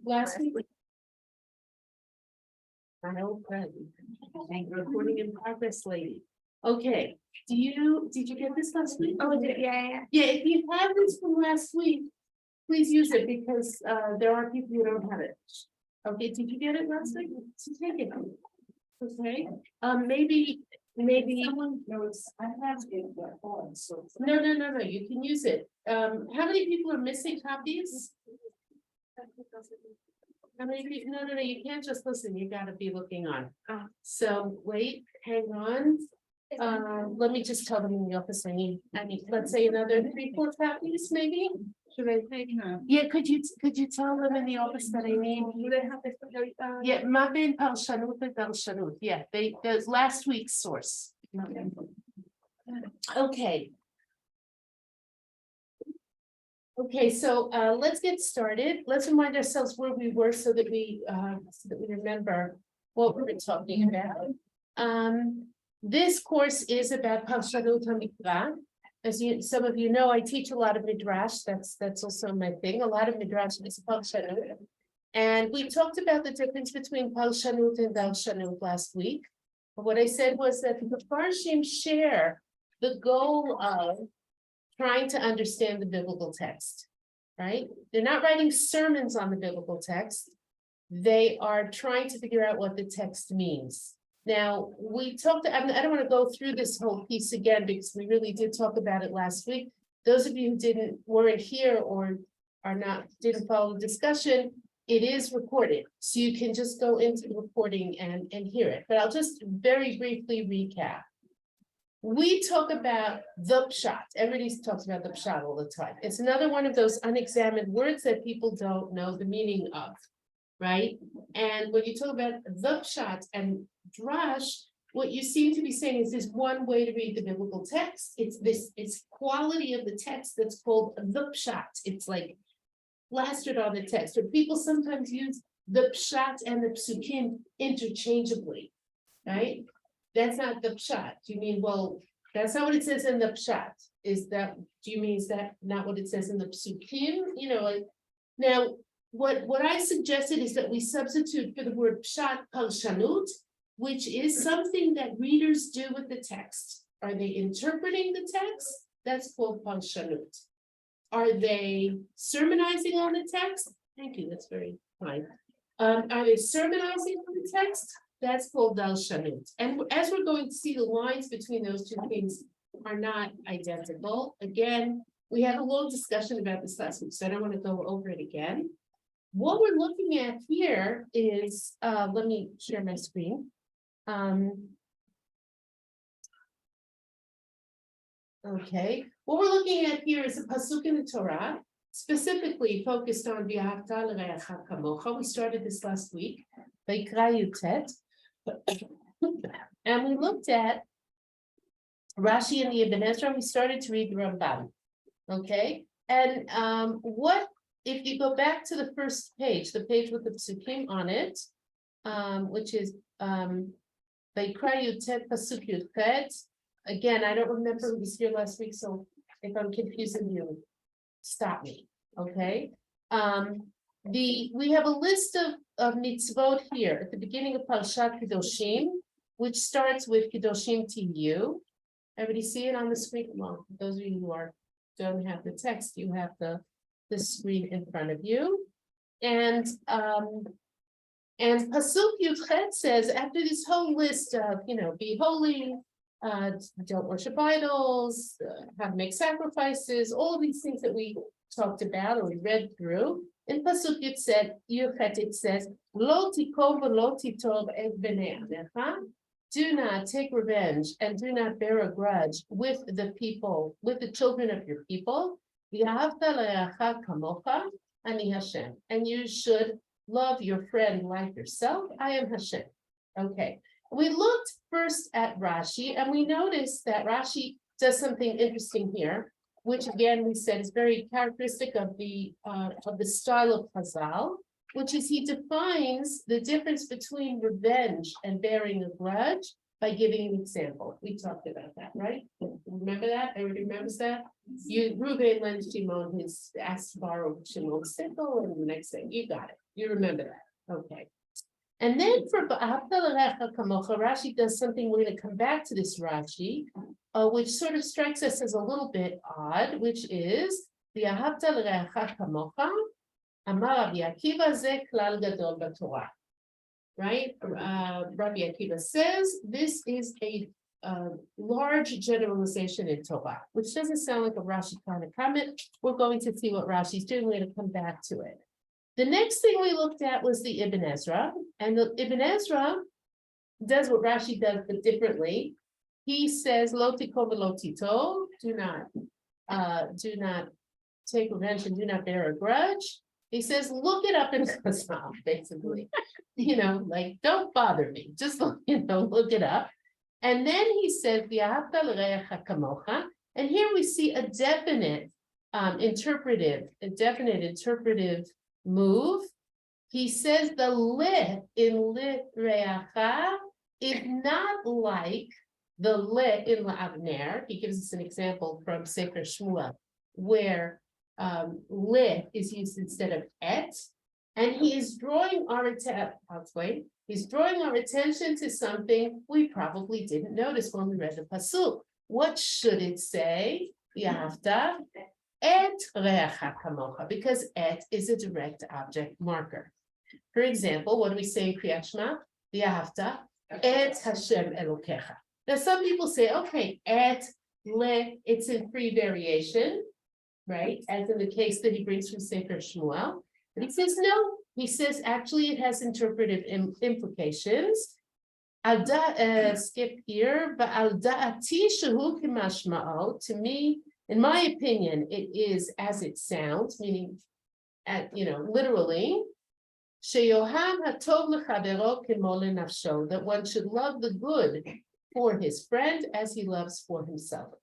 last week? I hope and recording in progress, lady. Okay, did you get this last week? Oh, yeah. Yeah, if you have this from last week, please use it because there are people who don't have it. Okay, did you get it last week? So take it. Okay, maybe. Someone knows, I have it, so. No, you can use it. How many people are missing copies? How many people? No, you can't just listen, you gotta be looking on. Oh. So wait, hang on. Let me just tell them in the office, I need, let's say another 3-4 copies, maybe? Should I say? Yeah, could you tell them in the office that I need? Do they have this? Yeah, Mabin Parshanim, yeah, there's last week's source. Okay. Okay, so let's get started. Let's remind ourselves where we were so that we remember what we were talking about. This course is about Parshanut HaMikra. As some of you know, I teach a lot of midrash. That's also my thing. A lot of midrash is Parshanut. And we talked about the difference between Parshanut and Darshanut last week. But what I said was that the Parshanim share the goal of trying to understand the biblical text, right? They're not writing sermons on the biblical text. They are trying to figure out what the text means. Now, we talked, I don't want to go through this whole piece again because we really did talk about it last week. Those of you who weren't here or didn't follow the discussion, it is recorded. So you can just go into the recording and hear it. But I'll just very briefly recap. We talk about the pshat. Everybody talks about the pshat all the time. It's another one of those unexamined words that people don't know the meaning of, right? And when you talk about the pshat and drash, what you seem to be saying is there's one way to read the biblical text. It's quality of the text that's called the pshat. It's like plastered on the text. Or people sometimes use the pshat and the psukim interchangeably, right? That's not the pshat. Do you mean, well, that's not what it says in the pshat. Is that, do you mean, is that not what it says in the psukim? You know, like, now, what I suggested is that we substitute for the word pshat, parshanut, which is something that readers do with the text. Are they interpreting the text? That's called parshanut. Are they sermonizing on the text? Thank you, that's very fine. Are they sermonizing on the text? That's called darshanut. And as we're going to see, the lines between those two things are not identical. Again, we had a long discussion about this last week, so I don't want to go over it again. What we're looking at here is, let me share my screen. Okay, what we're looking at here is a pasuk in the Torah, specifically focused on V'ahavta l'reacha kamocha. We started this last week, Vayikra Yutet. And we looked at Rashi and the Ibn Ezra. We started to read the Rambam. Okay, and what if you go back to the first page, the page with the psukim on it, which is Vayikra Yutet pasuk Yudchet. Again, I don't remember who was here last week, so if I'm confusing you, stop me. Okay. We have a list of mitzvot here at the beginning of Parshat Kedoshim, which starts with Kedoshim Tiyu. Everybody see it on the screen? Well, those of you who don't have the text, you have the screen in front of you. And Pasuk Yudchet says, after this whole list of, be holy, don't worship idols, how to make sacrifices, all of these things that we talked about or we read through. In Pasuk it says, Lo tikov v'lo titov et bnei amecha. Do not take revenge and do not bear a grudge with the people, with the children of your people. V'ahavta l'reacha kamocha, ani Hashem. And you should love your friend like yourself. I am Hashem. Okay. We looked first at Rashi, and we noticed that Rashi does something interesting here, which again we said is very characteristic of the style of Chazal, which is he defines the difference between revenge and bearing a grudge by giving an example. We talked about that, right? Remember that? Everybody remembers that? Reuben lends Shimon asks to borrow Shimon's sickle, and the next thing, you got it. You remember that, okay. And then for V'ahavta l'recha kamocha, Rashi does something, we're gonna come back to this Rashi, which sort of strikes us as a little bit odd, which is V'ahavta l'recha kamocha, amar Rabbi Akiva ze klal gadol b'Torah. Right? Rabbi Akiva says this is a large generalization in Torah, which doesn't sound like a Rashi kind of comment. We're going to see what Rashi's doing. We're going to come back to it. The next thing we looked at was the Ibn Ezra, and the Ibn Ezra does what Rashi does, but differently. He says, "Lo tiko v'lo tito," do not take revenge and do not bear a grudge. He says, look it up in Chazal, basically. Like, don't bother me. Just, look it up. And then he says, V'ahavta l'recha kamocha. And here we see a definite interpretive move. He says the le in le reacha is not like the le in la'avner. He gives us an example from Sefer Shmuel, where le is used instead of et, and he is drawing our attention. He's drawing our attention to something we probably didn't notice when we read the pasuk. What should it say? V'ahavta et reacha kamocha, because et is a direct object marker. For example, what do we say in Kriyat Shema? V'ahavta et Hashem Elokecha. Now, some people say, okay, et le, it's in free variation, right? As in the case that he brings from Sefer Shmuel. But he says, no, he says, actually, it has interpretive implications. Skip here, but al da'ati shehu kimashma'o, to me, in my opinion, it is as it sounds, meaning, literally, sheyoham hatov lechavero kimo lenafsho, that one should love the good for his friend as he loves for himself.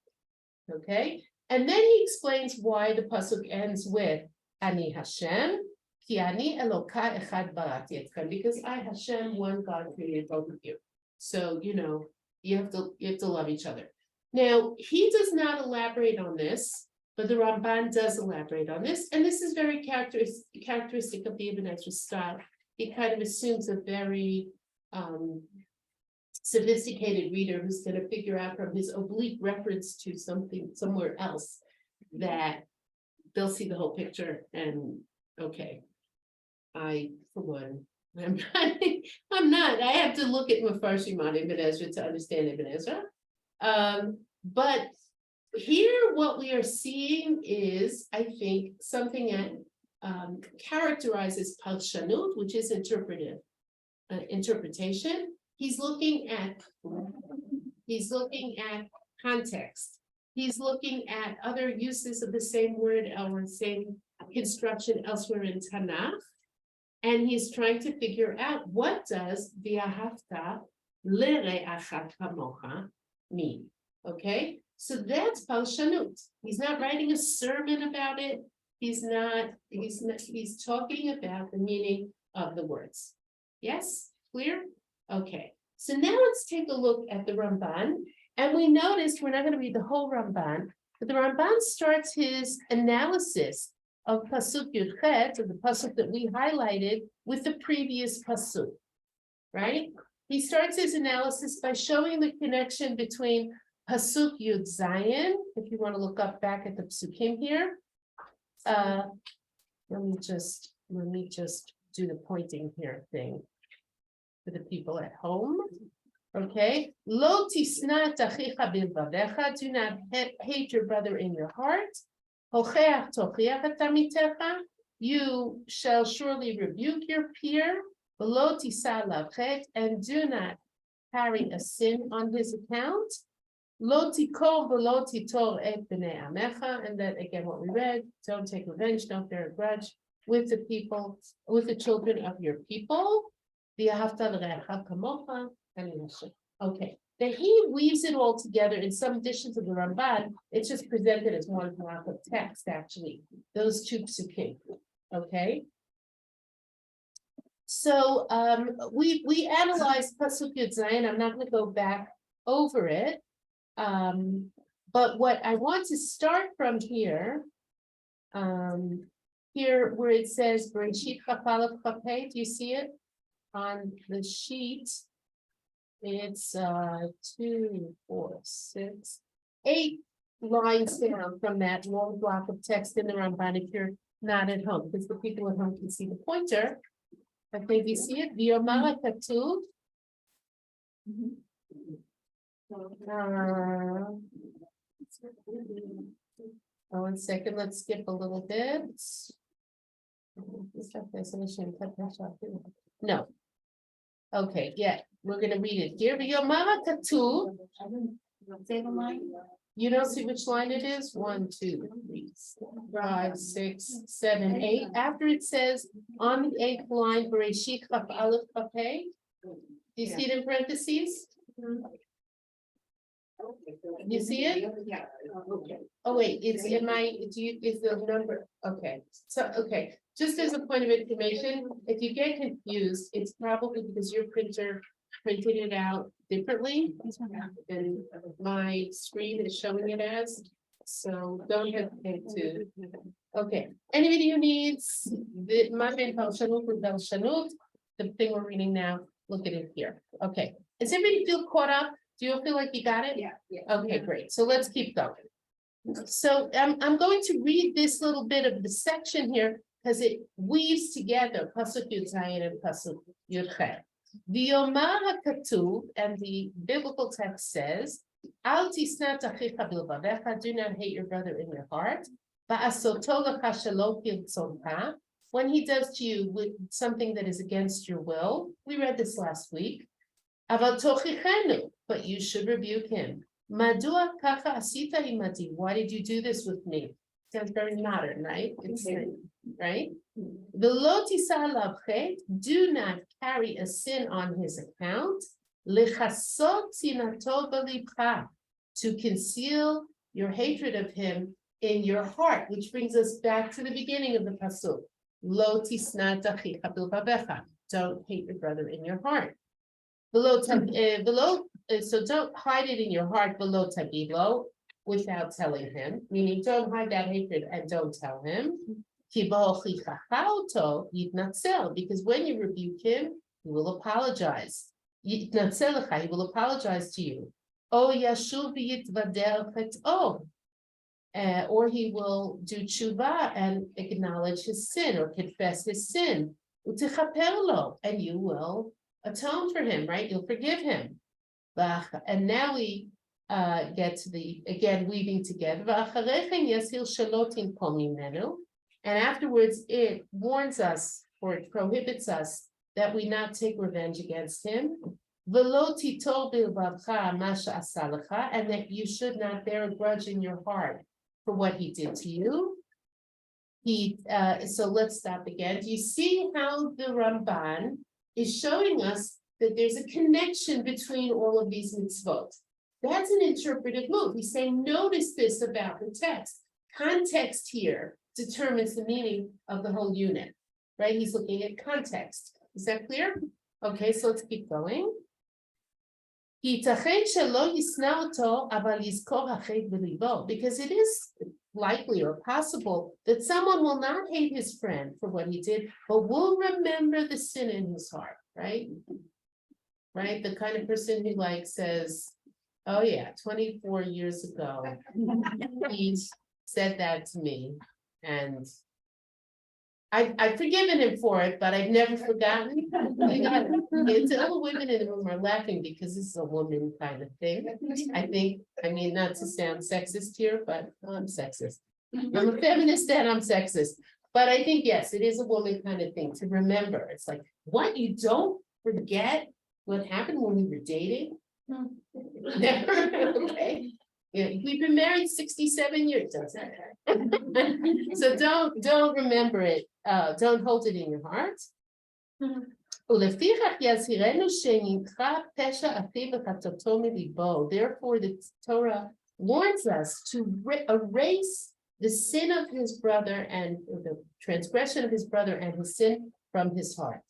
Okay? And then he explains why the pasuk ends with Ani Hashem, ki ani Elokai echad barati etchem, because I Hashem, one God, created both of you. So you have to love each other. Now he does not elaborate on this, but the Ramban does elaborate on this, and this is very characteristic of the Ibn Ezra style. He kind of assumes a very sophisticated reader who's going to figure out from his oblique reference to something somewhere else that they'll see the whole picture. And okay, I, for one, I'm not. I have to look at Parshanim on Ibn Ezra to understand Ibn Ezra. But here, what we are seeing is, I think, something that characterizes Parshanut, which is interpretation. He's looking at context. He's looking at other uses of the same word or same construction elsewhere in Tanakh. And he's trying to figure out, what does v'ahavta l're'acha kamocha mean? Okay, so that's Parshanut. He's not writing a sermon about it. He's talking about the meaning of the words. Yes, clear? Okay, so now let's take a look at the Ramban. And we noticed, we're not going to read the whole Ramban, but the Ramban starts his analysis of Pasuk Yud Chet, of the Pasuk that we highlighted, with the previous Pasuk, right? He starts his analysis by showing the connection between Pasuk Yud Zayin, if you want to look up back at the Pasukim here. Let me just do the pointing here thing for the people at home. Okay. Lo tisna et achicha bilvavecha, do not hate your brother in your heart. Hocheach tochiach et amitecha, you shall surely rebuke your peer. Lo tisa lav chet, and do not carry a sin on his account. Lo tikor v'lo titor et bnei amecha, and that again what we read, don't take revenge, don't bear a grudge with the people, with the children of your people. V'ahavta l'reacha kamocha. Okay, then he weaves it all together in some additions of the Ramban. It's just presented as one block of text, actually, those two psukim. Okay, So we analyzed Pasuk Yud Zayin. I'm not gonna go back over it. But what I want to start from here. Here where it says Bereshit Chafalef Chapei, do you see it? On the sheet. It's 2, 4, 6, 8 lines down from that long block of text in the Ramban if you're not at home, because the people at home can see the pointer. Okay, do you see it? V'yomar HaKatuv. One second, let's skip a little bit. No. Okay, yeah, we're gonna read it here. V'yomar HaKatuv. Say the line. You don't see which line it is? 1, 2, 3, 4, 5, 6, 7, 8. After it says on the 8th line, Bereshit Chafalef Chapei. Do you see it in parentheses? You see it? Yeah. Okay. Oh, wait, it's in my, is the number, okay, so, okay. Just as a point of information, if you get confused, it's probably because your printer printed it out differently than my screen is showing it as. So don't hesitate to. Okay, anybody who needs the Maven Parshanim with Parshanim, the thing we're reading now, look at it here. Okay, does everybody feel caught up? Do you feel like you got it? Yeah. Okay, great. So let's keep going. So I'm going to read this little bit of the section here because it weaves together Pasuk Yud Zayin and Pasuk Yud Chet. V'yomar HaKatuv, and the biblical text says, Al tisnat achicha bilvavecha, do not hate your brother in your heart. Va'asoto lecha shelo kirtzonka, when he does to you with something that is against your will. We read this last week. Aval tochichenu, but you should rebuke him. Madua kacha asita imati, why did you do this with me? Sounds very modern, right? It's right. V'lo tisa alav chet, do not carry a sin on his account. Lechasot sinato b'libcha, to conceal your hatred of him in your heart, which brings us back to the beginning of the pasuk. Lo tisnat achicha bilvavecha, don't hate your brother in your heart. So don't hide it in your heart below tabilo, without telling him, meaning don't hide that hatred and don't tell him. Because when you rebuke him, he will apologize. He will apologize to you. Or he will do tshuva and acknowledge his sin or confess his sin. And you will atone for him, right? You'll forgive him. And now we get to the, again, weaving together. And afterwards, it warns us, or it prohibits us, that we not take revenge against him. And that you should not bear a grudge in your heart for what he did to you. So let's stop again. Do you see how the Ramban is showing us that there's a connection between all of these mitzvot? That's an interpretive move. He's saying, notice this about the text. Context here determines the meaning of the whole unit, right? He's looking at context. Is that clear? Okay, so let's keep going. Because it is likely or possible that someone will not hate his friend for what he did, but will remember the sin in his heart, right? Right? The kind of person who like says, oh yeah, 24 years ago, he said that to me, and I've forgiven him for it, but I've never forgotten. It's all the women in the room are laughing because this is a woman kind of thing. I think, I mean, not to sound sexist here, but I'm sexist. I'm a feminist and I'm sexist. But I think, yes, it is a woman kind of thing to remember. It's like, what, you don't forget what happened when we were dating? Never, okay. Yeah, we've been married 67 years, doesn't it? So don't remember it. Don't hold it in your heart. Therefore, the Torah warns us to erase the sin of his brother and the transgression of his brother and his sin from his heart.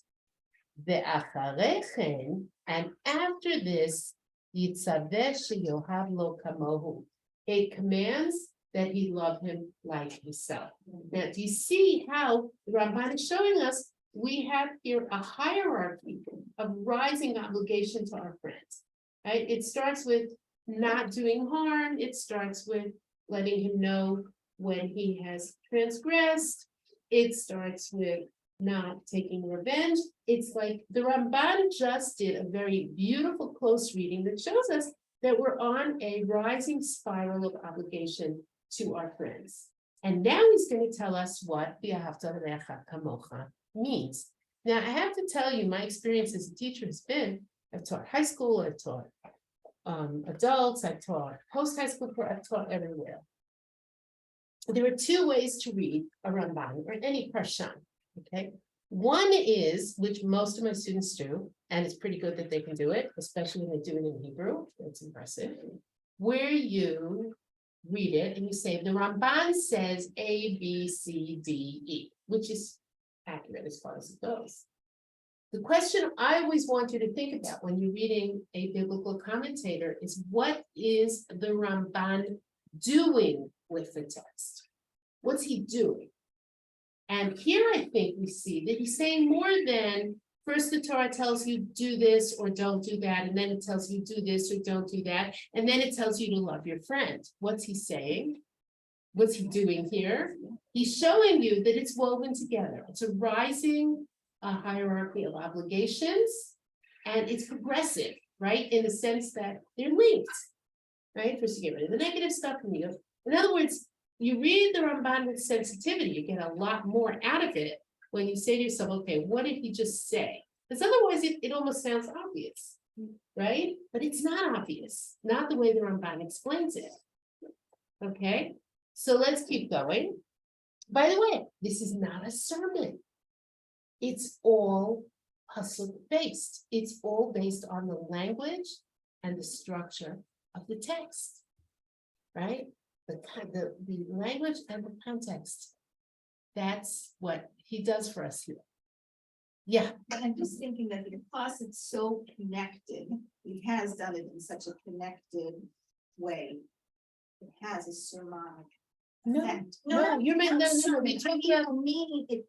Ve'acharechen, and after this, yitzaveh sheyohav lo kamohu. It commands that he love him like himself. Now, do you see how the Ramban is showing us we have here a hierarchy of rising obligation to our friends, right? It starts with not doing harm. It starts with letting him know when he has transgressed. It starts with not taking revenge. It's like the Ramban just did a very beautiful close reading that shows us that we're on a rising spiral of obligation to our friends. And now he's going to tell us what v'ahavta l'reacha kamocha means. Now, I have to tell you, my experience as a teacher has been, I've taught high school, I've taught adults, I've taught post-high school, I've taught everywhere. There are two ways to read a Ramban or any Parshan, okay? One is, which most of my students do, and it's pretty good that they can do it, especially when they do it in Hebrew, it's impressive, where you read it and you say, the Ramban says A, B, C, D, E, which is accurate as far as it goes. The question I always want you to think about when you're reading a biblical commentator is, what is the Ramban doing with the text? What's he doing? And here I think we see that he's saying more than, first the Torah tells you do this or don't do that, and then it tells you do this or don't do that, and then it tells you to love your friend. What's he saying? What's he doing here? He's showing you that it's woven together. It's a rising hierarchy of obligations, and it's progressive, right? In the sense that they're linked, right? First you get rid of the negative stuff, and you, in other words, you read the Ramban with sensitivity, you get a lot more out of it when you say to yourself, okay, what did he just say? Because otherwise it almost sounds obvious, right? But it's not obvious, not the way the Ramban explains it. Okay, so let's keep going. By the way, this is not a sermon. It's all pasuk based. It's all based on the language and the structure of the text, right? The language and the context. That's what he does for us here. Yeah. But I'm just thinking that because it's so connected, he has done it in such a connected way. It has a sermonic effect. You meant no. We talked about meaning it.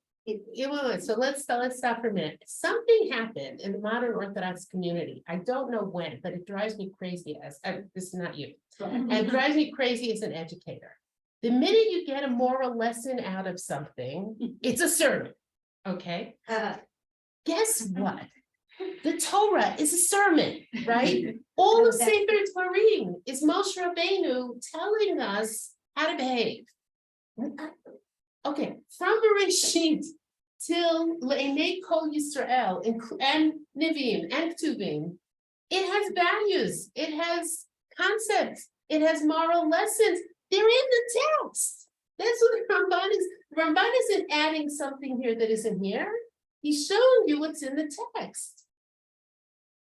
So let's stop for a minute. Something happened in the modern Orthodox community. I don't know when, but it drives me crazy as this is not you. And it drives me crazy as an educator. The minute you get a moral lesson out of something, it's a sermon. Okay. Guess what? The Torah is a sermon, right? All of Sefer Dvarim is Moshe Rabbeinu telling us how to behave. Okay, from Bereshit till Le'enei Kol Yisrael and Nivim and Ktuvim, it has values, it has concepts, it has moral lessons. They're in the text. That's what the Ramban is. The Ramban isn't adding something here that isn't here. He's showing you what's in the text.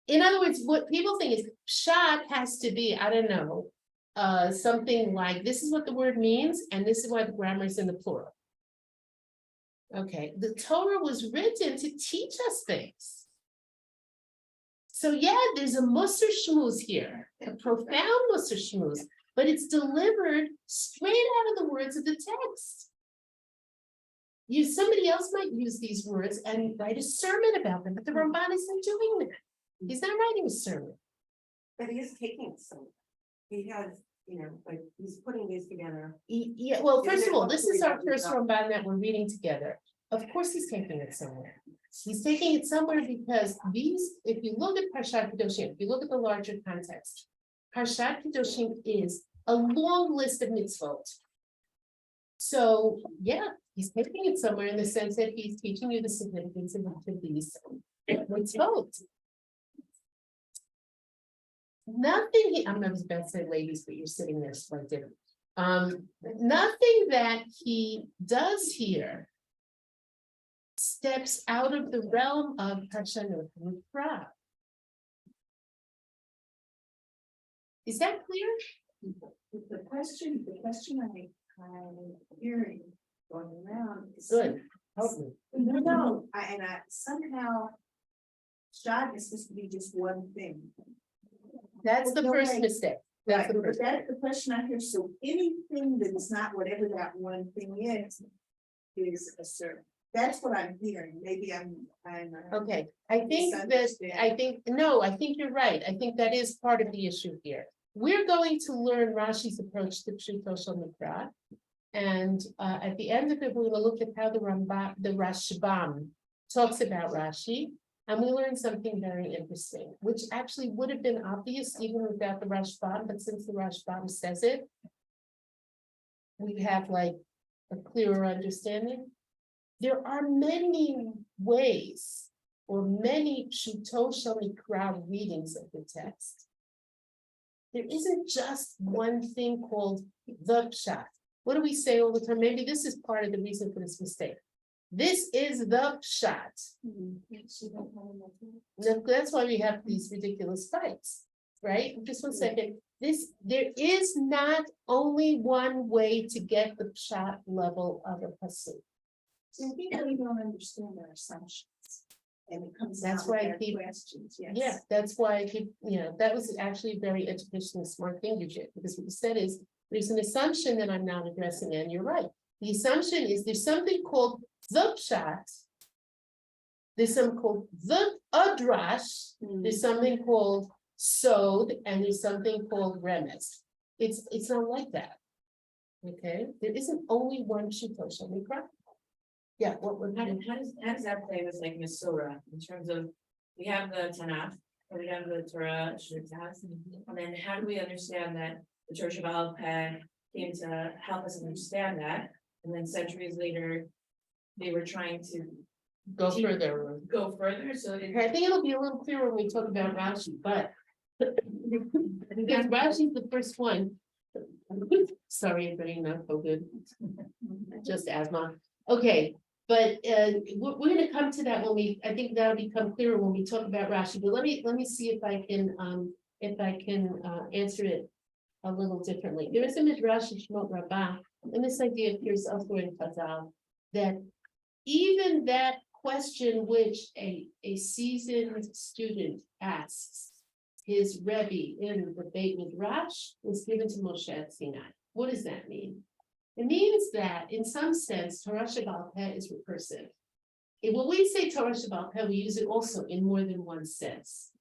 In other words, what people think is pshat has to be, I don't know, something like this is what the word means, and this is why the grammar is in the plural. Okay, the Torah was written to teach us things. So yeah, there's a Musar Shmuz here, a profound Musar Shmuz, but it's delivered straight out of the words of the text. Somebody else might use these words and write a sermon about them, but the Ramban isn't doing that. He's not writing a sermon. But he is taking some. He has, like he's putting these together. Yeah, well, first of all, this is our first Ramban that we're reading together. Of course, he's taking it somewhere. He's taking it somewhere because if you look at Parshat Kedoshim, if you look at the larger context, Parshat Kedoshim is a long list of mitzvot. So, yeah, he's taking it somewhere in the sense that he's teaching you the significance of these mitzvot. Nothing, I'm not about to say ladies, but you're sitting there, so I didn't. Nothing that he does here steps out of the realm of Parshanim. Is that clear? The question I'm hearing going around is Good. Help me. no, I somehow Shot is supposed to be just one thing. That's the No first way. mistake. That's Right, the but first. that's the question I hear, so anything that is not whatever that one thing is a certain, that's what I'm hearing, maybe I'm. Okay, I think that, Misunderstand. no, I think you're right. I think that is part of the issue here. We're going to learn Rashi's approach to Pshuto Shel Mikra. And at the end of it, we're gonna look at how the Rashbam talks about Rashi. And we learned something very interesting, which actually would have been obvious even without the Rashbam, but since the Rashbam says it, we have like a clearer understanding. There are many ways or many Pshuto Shel Mikra readings of the text. There isn't just one thing called the Pshat. What do we say all the time? Maybe this is part of the reason for this mistake. This is the Pshat. That's why we have these ridiculous fights, right? Just 1 second. There is not only one way to get the Pshat level of a pasuk. So we don't understand our assumptions. And it comes That's out why with I our keep- questions, yes. Yeah, that's why I keep, that was actually a very educational, smart thing you did, because what you said is, there's an assumption that I'm not addressing, and you're right. The assumption is there's something called the Pshat. There's something called the Adrash, there's something called Sod, and there's something called Remez. It's not like that. Okay, there isn't only one Pshuto Shel Mikra. Yeah, what would How does that play with like Masorah in terms of, we have the Tanakh, or we have the Torah, Shlichus, and then how do we understand that the Church of Baal Peh came to help us understand that, and then centuries later, they were trying to go further? go further, so it. I think it'll be a little clearer when we talk about Rashi, but because Rashi's the first one. Sorry, everybody, not so good. Just asthma. Okay, but we're gonna come to that when I think that'll become clearer when we talk about Rashi, but let me see if I can answer it a little differently. There is a Midrash in Shemot Rabbah, and this idea appears elsewhere in Chazal, that even that question which a seasoned student asks his Rebbe in the Beit Midrash was given to Moshe at Sinai. What does that mean? It means that in some sense, Torah Shebaal Peh is recursive. When we say Torah Shebaal Peh, we use it also in more than one sense.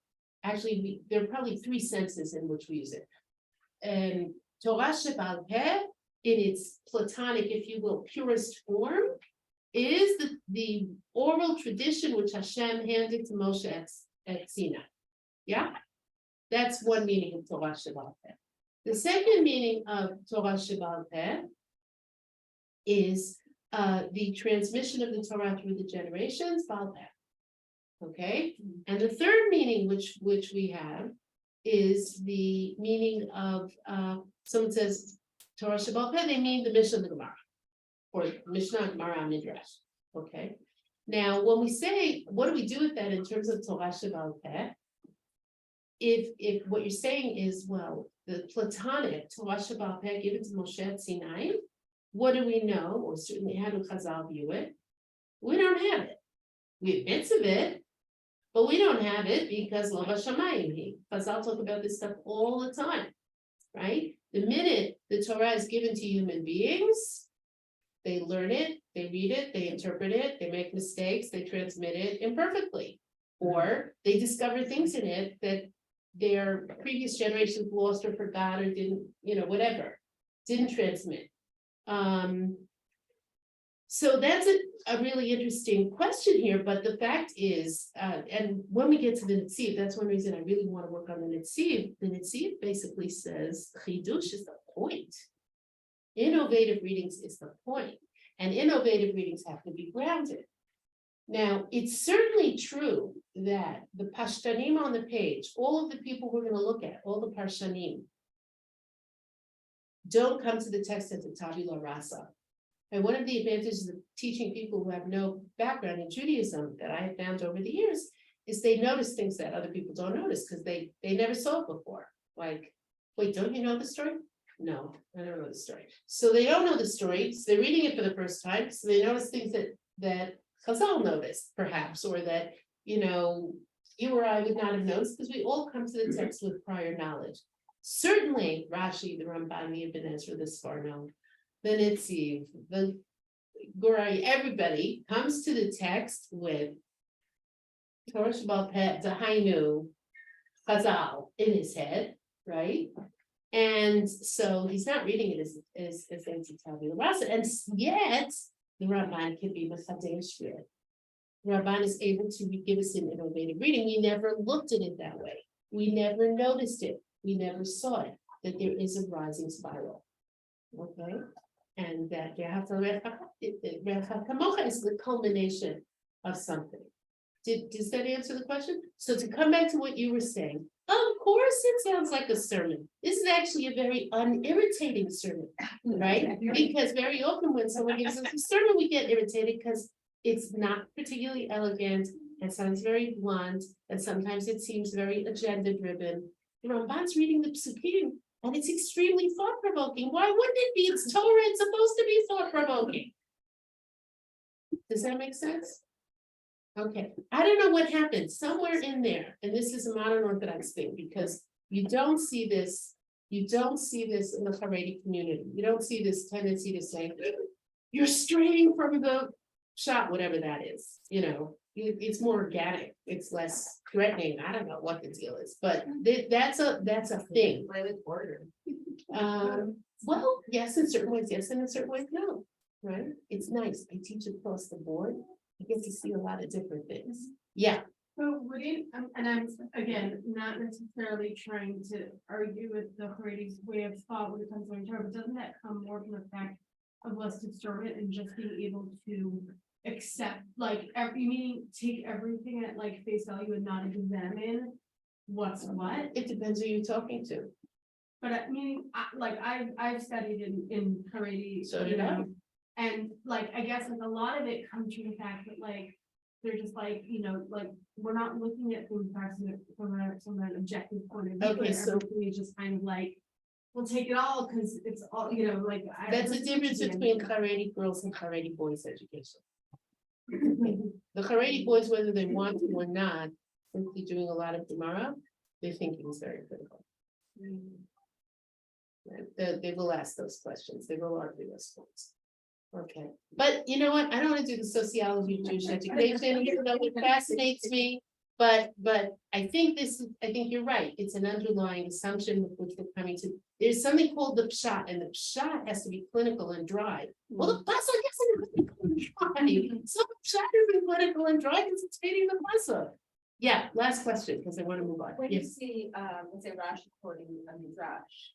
Actually, there are probably 3 senses in which we use it. And Torah Shebaal Peh, in its Platonic, if you will, purest form, is the oral tradition which Hashem handed to Moshe at Sinai. Yeah? That's one meaning of Torah Shebaal Peh. The second meaning of Torah Shebaal Peh is the transmission of the Torah through the generations, Baal Peh. Okay? And the third meaning which we have is the meaning of someone says Torah Shebaal Peh, they mean the Mishnah and the Gemara, or Mishnah, Gemara, Midrash. Okay. Now, when we say, what do we do with that in terms of Torah Shebaal Peh? If what you're saying is, well, the Platonic Torah Shebaal Peh given to Moshe at Sinai, what do we know, or certainly how do Chazal view it? We don't have it. We have bits of it, but we don't have it because Lo Hashamayim. Chazal talk about this stuff all the time, right? The minute the Torah is given to human beings, they learn it, they read it, they interpret it, they make mistakes, they transmit it imperfectly. Or they discover things in it that their previous generations lost or forgot or didn't, whatever, didn't transmit. So that's a really interesting question here, but the fact is, and when we get to the Netziv, that's one reason I really want to work on the Netziv. The Netziv basically says Chidush is the point. Innovative readings is the point, and innovative readings have to be grounded. Now, it's certainly true that the Parshanim on the page, all of the people we're going to look at, all the Parshanim, don't come to the text as a tabula rasa. And one of the advantages of teaching people who have no background in Judaism that I have found over the years is they notice things that other people don't notice because they never saw it before. Like, wait, don't you know the story? No, I don't know the story. So they don't know the story, so they're reading it for the first time, so they notice things that Chazal noticed, perhaps, or that, you or I would not have noticed, because we all come to the text with prior knowledge. Certainly Rashi, the Ramban, the Ibn Ezra, the Sforno, the Nitziv, the Gorai, everybody comes to the text with Torah Shabbat Pet, Dahainu, Chazal in his head, right? And so he's not reading it as tabula rasa, and yet the Ramban can be Mechadesh read. The Ramban is able to give us an innovative reading. We never looked at it that way. We never noticed it. We never saw it, that there is a rising spiral. Okay, and that Kamocha is the culmination of something. Does that answer the question? So to come back to what you were saying, of course, it sounds like a sermon. This is actually a very unirritating sermon, right? Because very often when someone gives us a sermon, we get irritated because it's not particularly elegant, it sounds very blunt, and sometimes it seems very agenda-driven. The Ramban's reading the Psukim, and it's extremely thought-provoking. Why wouldn't it be? It's Torah, it's supposed to be thought-provoking. Does that make sense? Okay, I don't know what happened, somewhere in there, and this is a modern Orthodox thing, because you don't see this in the Haredi community. You don't see this tendency to say, you're straying from the shot, whatever that is, it's more organic, it's less threatening. I don't know what the deal is, but that's a thing. Play with order. Well, yes, in certain ways, yes, and in certain ways, no, right? It's nice. I teach across the board. I get to see a lot of different things. Yeah. So would it, and I'm, again, not necessarily trying to argue with the Haredi's way of thought when it comes to Torah, but doesn't that come more from the fact of less discernment and just being able to accept, like, meaning take everything at like face value and not examine what's what? It depends who you're talking to. But I mean, I've studied in Haredi. So did I. And like, I guess like a lot of it comes from the fact that like, they're just like, like, we're not looking at things from an objective point of view. Okay, but so- everything is just kind of like, we'll take it all because it's all, like. That's the difference between Haredi girls and Haredi boys education. The Haredi boys, whether they want to or not, simply doing a lot of Gemara, their thinking is very critical. They will ask those questions, they will argue those points. Okay, but you know what, I don't want to do the sociology of Jewish education, even though it fascinates me. But I think you're right, it's an underlying assumption with which we're coming to. There's something called the pshat, and the pshat has to be clinical and dry. Well, the pasuk isn't clinical and dry. So the pshat isn't clinical and dry because it's reading the pasuk. Yeah, last question, because I want to move on. When you Yes, see, let's say Rashi quoting a midrash,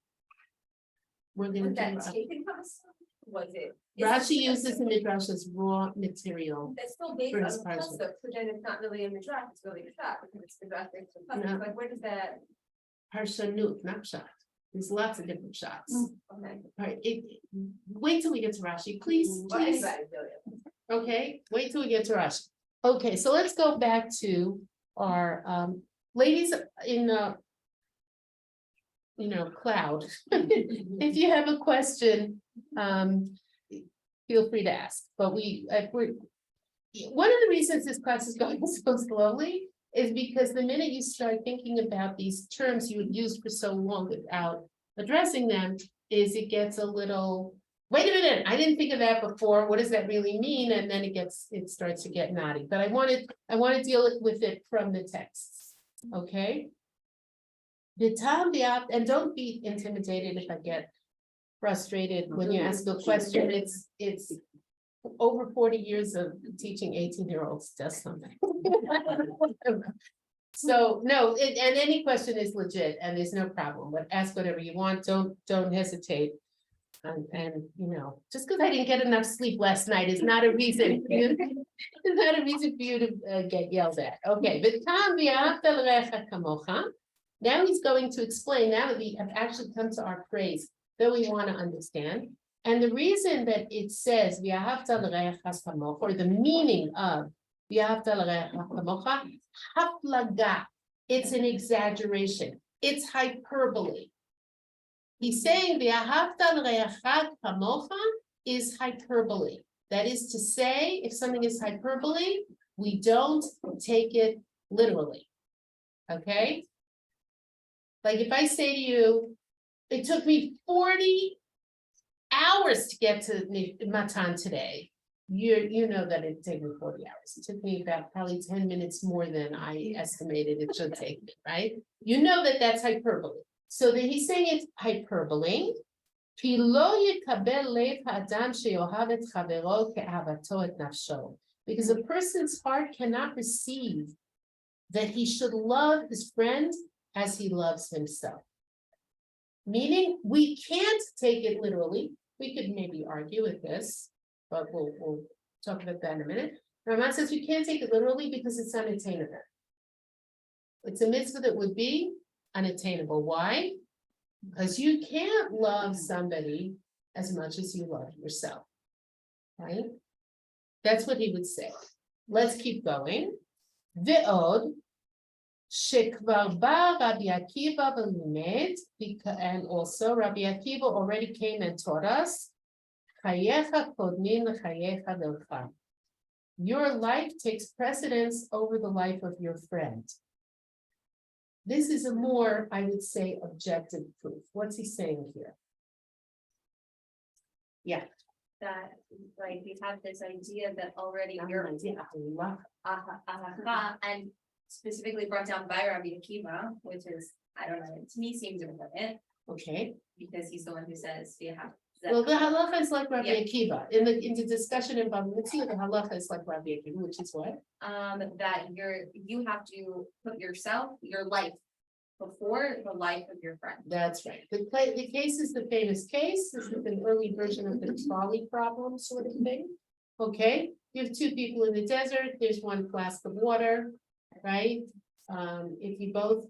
we're gonna was do that Rashi. taken from us? Was it? Rashi uses the midrash as raw material. That's still based for on his the parsha. pasuk, so then it's not really a midrash, it's really a shot, because it's midrash based on No. pasuk, like where does that? Parshanut, not pshat. There's lots of different shots. Okay. Right, wait till we get to Rashi, please, Well, please. anybody do it. Okay, wait till we get to Rashi. Okay, so let's go back to our ladies in the cloud. If you have a question, feel free to ask, but we're one of the reasons this class is going so slowly is because the minute you start thinking about these terms you have used for so long without addressing them, is it gets a little, wait a minute, I didn't think of that before, what does that really mean? And then it starts to get knotty, but I want to deal with it from the texts, okay? The time, and don't be intimidated if I get frustrated when you ask a question, it's over 40 years of teaching 18-year-olds does something. So no, and any question is legit and there's no problem, but ask whatever you want, don't hesitate. And just because I didn't get enough sleep last night is not a reason for you, it's not a reason for you to get yelled at. Okay, V'tam v'ahavta l'recha kamocha. Now he's going to explain, now that we have actually come to our phrase that we want to understand. And the reason that it says v'ahavta l'recha kamocha, or the meaning of v'ahavta l'recha kamocha, haflaga, it's an exaggeration, it's hyperbole. He's saying v'ahavta l'recha kamocha is hyperbole. That is to say, if something is hyperbole, we don't take it literally. Okay? Like if I say to you, it took me 40 hours to get to Matan today. You know that it took me 40 hours. It took me about probably 10 minutes more than I estimated it should take me, right? You know that that's hyperbole. So that he's saying it's hyperbole. Because a person's heart cannot receive that he should love his friend as he loves himself. Meaning, we can't take it literally. We could maybe argue with this, but we'll talk about that in a minute. Raman says we can't take it literally because it's unattainable. It's a mitzvah that would be unattainable. Why? Because you can't love somebody as much as you love yourself, right? That's what he would say. Let's keep going. Ve'od, shekvar ba Rabbi Akiva v'limed, and also Rabbi Akiva already came and taught us, chayecha kodmin l'chayecha delcha. Your life takes precedence over the life of your friend. This is a more, I would say, objective proof. What's he saying here? Yeah. That, like, we have this idea that already you're, and specifically brought down by Rabbi Akiva, which is, I don't know, to me seems important, Okay, because he's the one who says, you have. well, the halacha is like Rabbi Yeah. Akiva. In the discussion in Bava Metzia, the halacha is like Rabbi Akiva, which is what? That you have to put yourself, your life, before the life of your friend. That's right. The case is the famous case. This is an early version of the trolley problem sort of thing. Okay, you have two people in the desert. There's one flask of water, right? If you both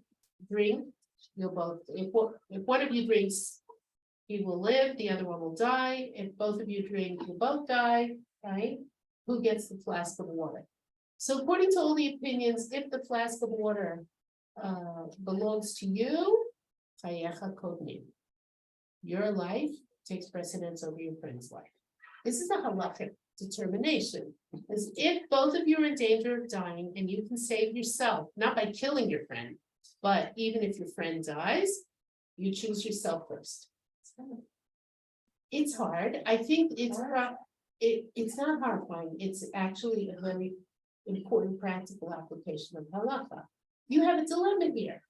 drink, you'll both, if one of you drinks, he will live, the other one will die. If both of you drink, you both die, right? Who gets the flask of water? So according to all the opinions, if the flask of water belongs to you, chayecha kodmin. Your life takes precedence over your friend's life. This is a halachic determination. As if both of you are in danger of dying and you can save yourself, not by killing your friend, but even if your friend dies, you choose yourself first. It's hard. I think it's not horrifying. It's actually a very important practical application of halacha. You have a dilemma here.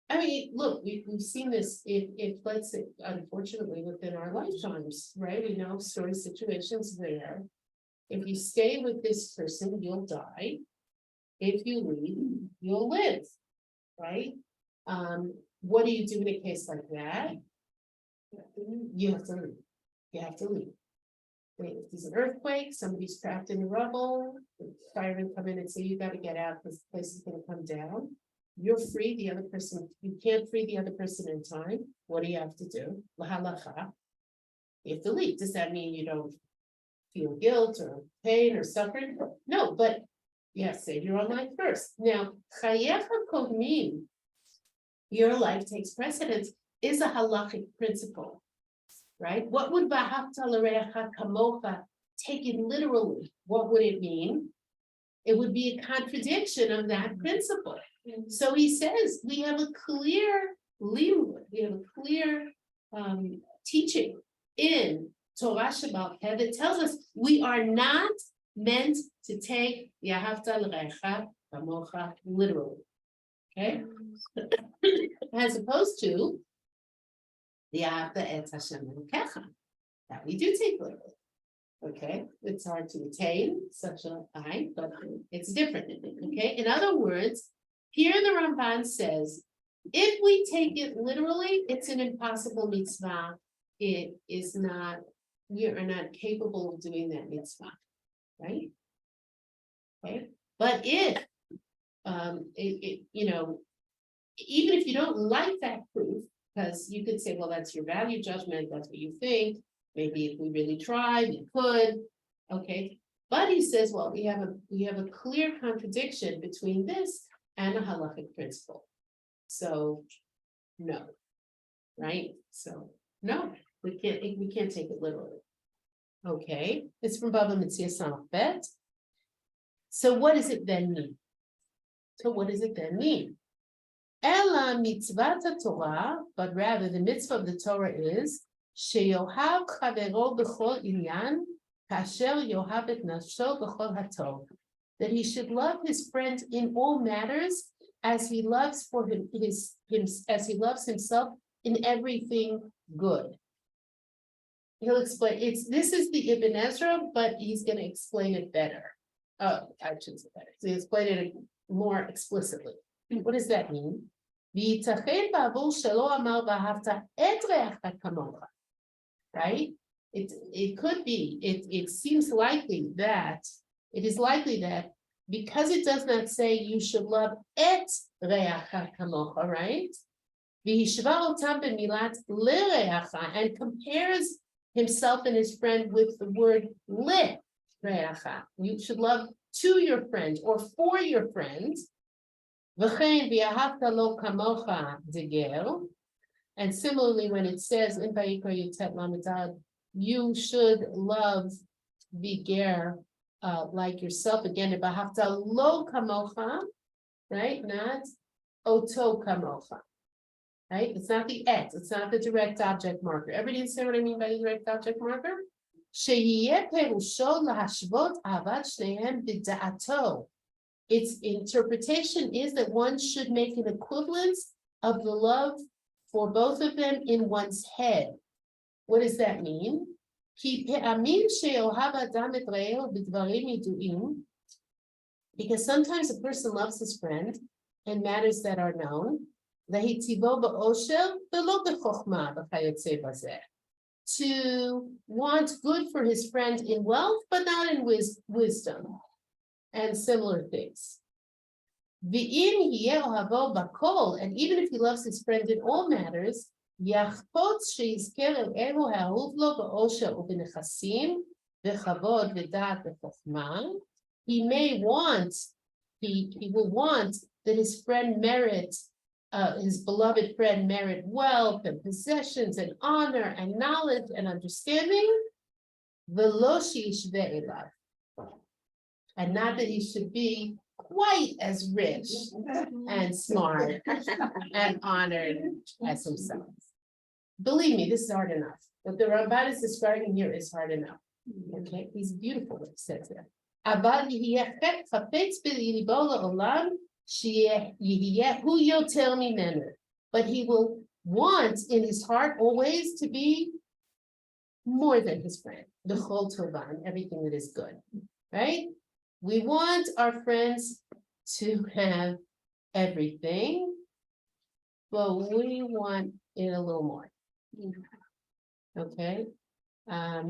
I mean, look, we've seen this if let's say, unfortunately, within our lifetimes, right? We know situations where if you stay with this person, you'll die. If you leave, you'll live, right? What do you do in a case like that? You have to leave. You have to leave. If there's an earthquake, somebody's trapped in the rubble, the firemen come in and say, you gotta get out, this place is gonna come down. You're free, the other person, you can't free the other person in time. What do you have to do? Lahalacha. You have to leave. Does that mean you don't feel guilt or pain or suffering? No, but you have to save your own life first. Now, chayecha kodmin, your life takes precedence, is a halachic principle. Right? What would v'ahavta l'reacha kamocha, take it literally? What would it mean? It would be a contradiction of that principle. So he says we have a clear limud, we have a clear teaching in Torah Shebaal Peh that tells us we are not meant to take v'ahavta l'reacha kamocha literally. Okay, as opposed to that we do take literally. Okay, it's hard to attain such a high, but it's different. Okay, in other words, here the Ramban says, if we take it literally, it's an impossible mitzvah. It is not, we are not capable of doing that mitzvah, right? Okay, but if even if you don't like that proof, because you could say, well, that's your value judgment, that's what you think. Maybe if we really tried, we could. Okay. But he says, well, we have a clear contradiction between this and a halachic principle. So no. Right? So no, we can't take it literally. Okay, it's from Bava Metzia Samach Bet. So what does it then mean? Ella mitzvat Torah, but rather the mitzvah of the Torah is sheyohav chavero b'chol inyan, kasher yohav et nafsho b'chol hatov. That he should love his friend in all matters as he loves for as he loves himself in everything good. He'll explain, this is the Ibn Ezra, but he's gonna explain it better. I shouldn't say better, so he'll explain it more explicitly. What does that mean? Right? It could be, it seems likely that, it is likely that because it does not say you should love et reacha kamocha, right? And compares himself and his friend with the word le reacha. You should love to your friend or for your friend. And similarly, when it says in Vayikra Yutet Lamed, you should love the ger like yourself again. V'ahavta lo kamocha, right? Not oto kamocha. Right? It's not the et, it's not the direct object marker. Everybody understand what I mean by the direct object marker? Its interpretation is that one should make an equivalence of the love for both of them in one's head. What does that mean? Because sometimes a person loves his friend in matters that are known. To want good for his friend in wealth, but not in wisdom, and similar things. And even if he loves his friend in all matters, he may want, he will want that his friend merit, his beloved friend merit wealth and possessions and honor and knowledge and understanding, and not that he should be quite as rich and smart and honored as himself. Believe me, this is hard enough. What the Ramban is describing here is hard enough. Okay, he's beautiful what he says there. But he will want in his heart always to be more than his friend, the chol tovan, everything that is good, right? We want our friends to have everything, but we want it a little more. Okay,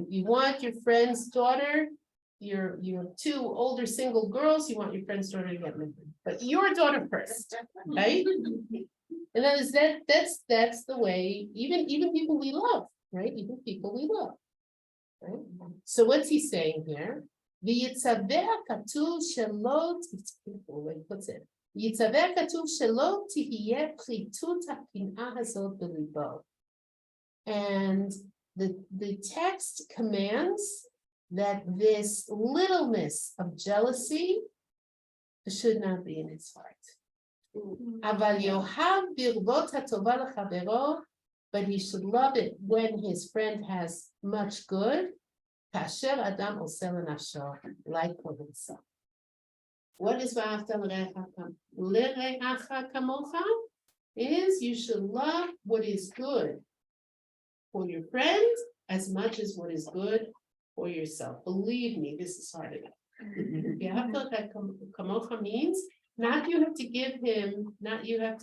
you want your friend's daughter. You have two older single girls. You want your friend's daughter to get married, but your daughter first, right? And that's the way. Even people we love, right? Even people we love, right? So what's he saying here? ויצווה הכתוב שלא, what's it? ויצווה הכתוב שלא תהיה פחיתות הקנאה הזאת בליבו. And the text commands that this littleness of jealousy should not be in his heart. אבל יאהב ברבות הטובה לחברו, but he should love it when his friend has much good. Kasher Adam osel nafsho, like for himself. What is v'ahavta l'reacha kamocha? Is you should love what is good for your friend as much as what is good for yourself. Believe me, this is hard enough. V'ahavta kamocha means not you have to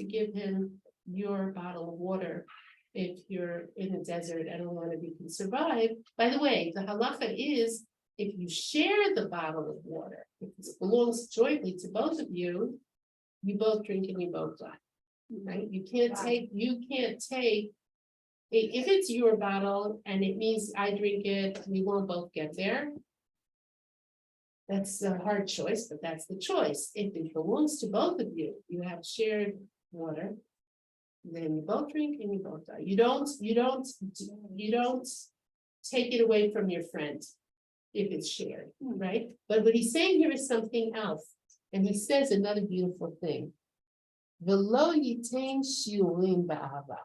give him your bottle of water. If you're in the desert and alone and you can survive. By the way, the halacha is if you share the bottle of water, if it belongs jointly to both of you, you both drink and you both die. Right? You can't take, if it's your bottle and it means I drink it, we won't both get there. That's a hard choice, but that's the choice. If it belongs to both of you, you have shared water. Then you both drink and you both die. You don't take it away from your friend if it's shared, right? But what he's saying here is something else. And he says another beautiful thing. V'lo yitain shiurim ba'ava.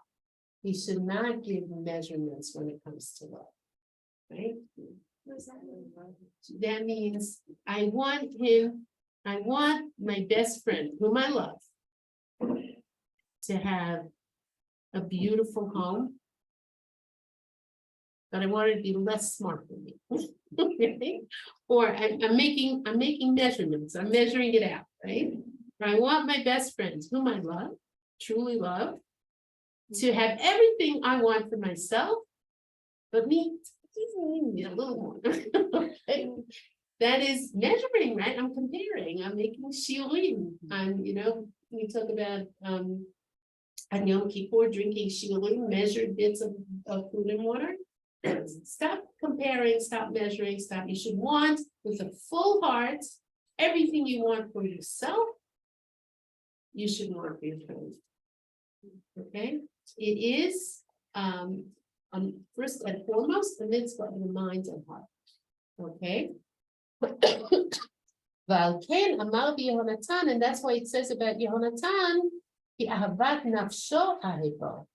He should not give measurements when it comes to love. Right? That means I want my best friend, whom I love, to have a beautiful home. But I want her to be less smart than me. Okay? Or I'm making measurements, I'm measuring it out, right? I want my best friends, whom I love, truly love, to have everything I want for myself, but me a little more. Okay? That is measuring, right? I'm comparing, I'm making shiurim. We talk about on Yom Kippur drinking shiurim, measured bits of food and water. Stop comparing, stop measuring, stop. You should want with a full heart everything you want for yourself. You should want for your friends. Okay, it is first and foremost the mitzvah of the mind and heart. Okay. Valken Amar Yehonatan, and that's why it says about Yehonatan, Ki ahavat nafsho ahivo.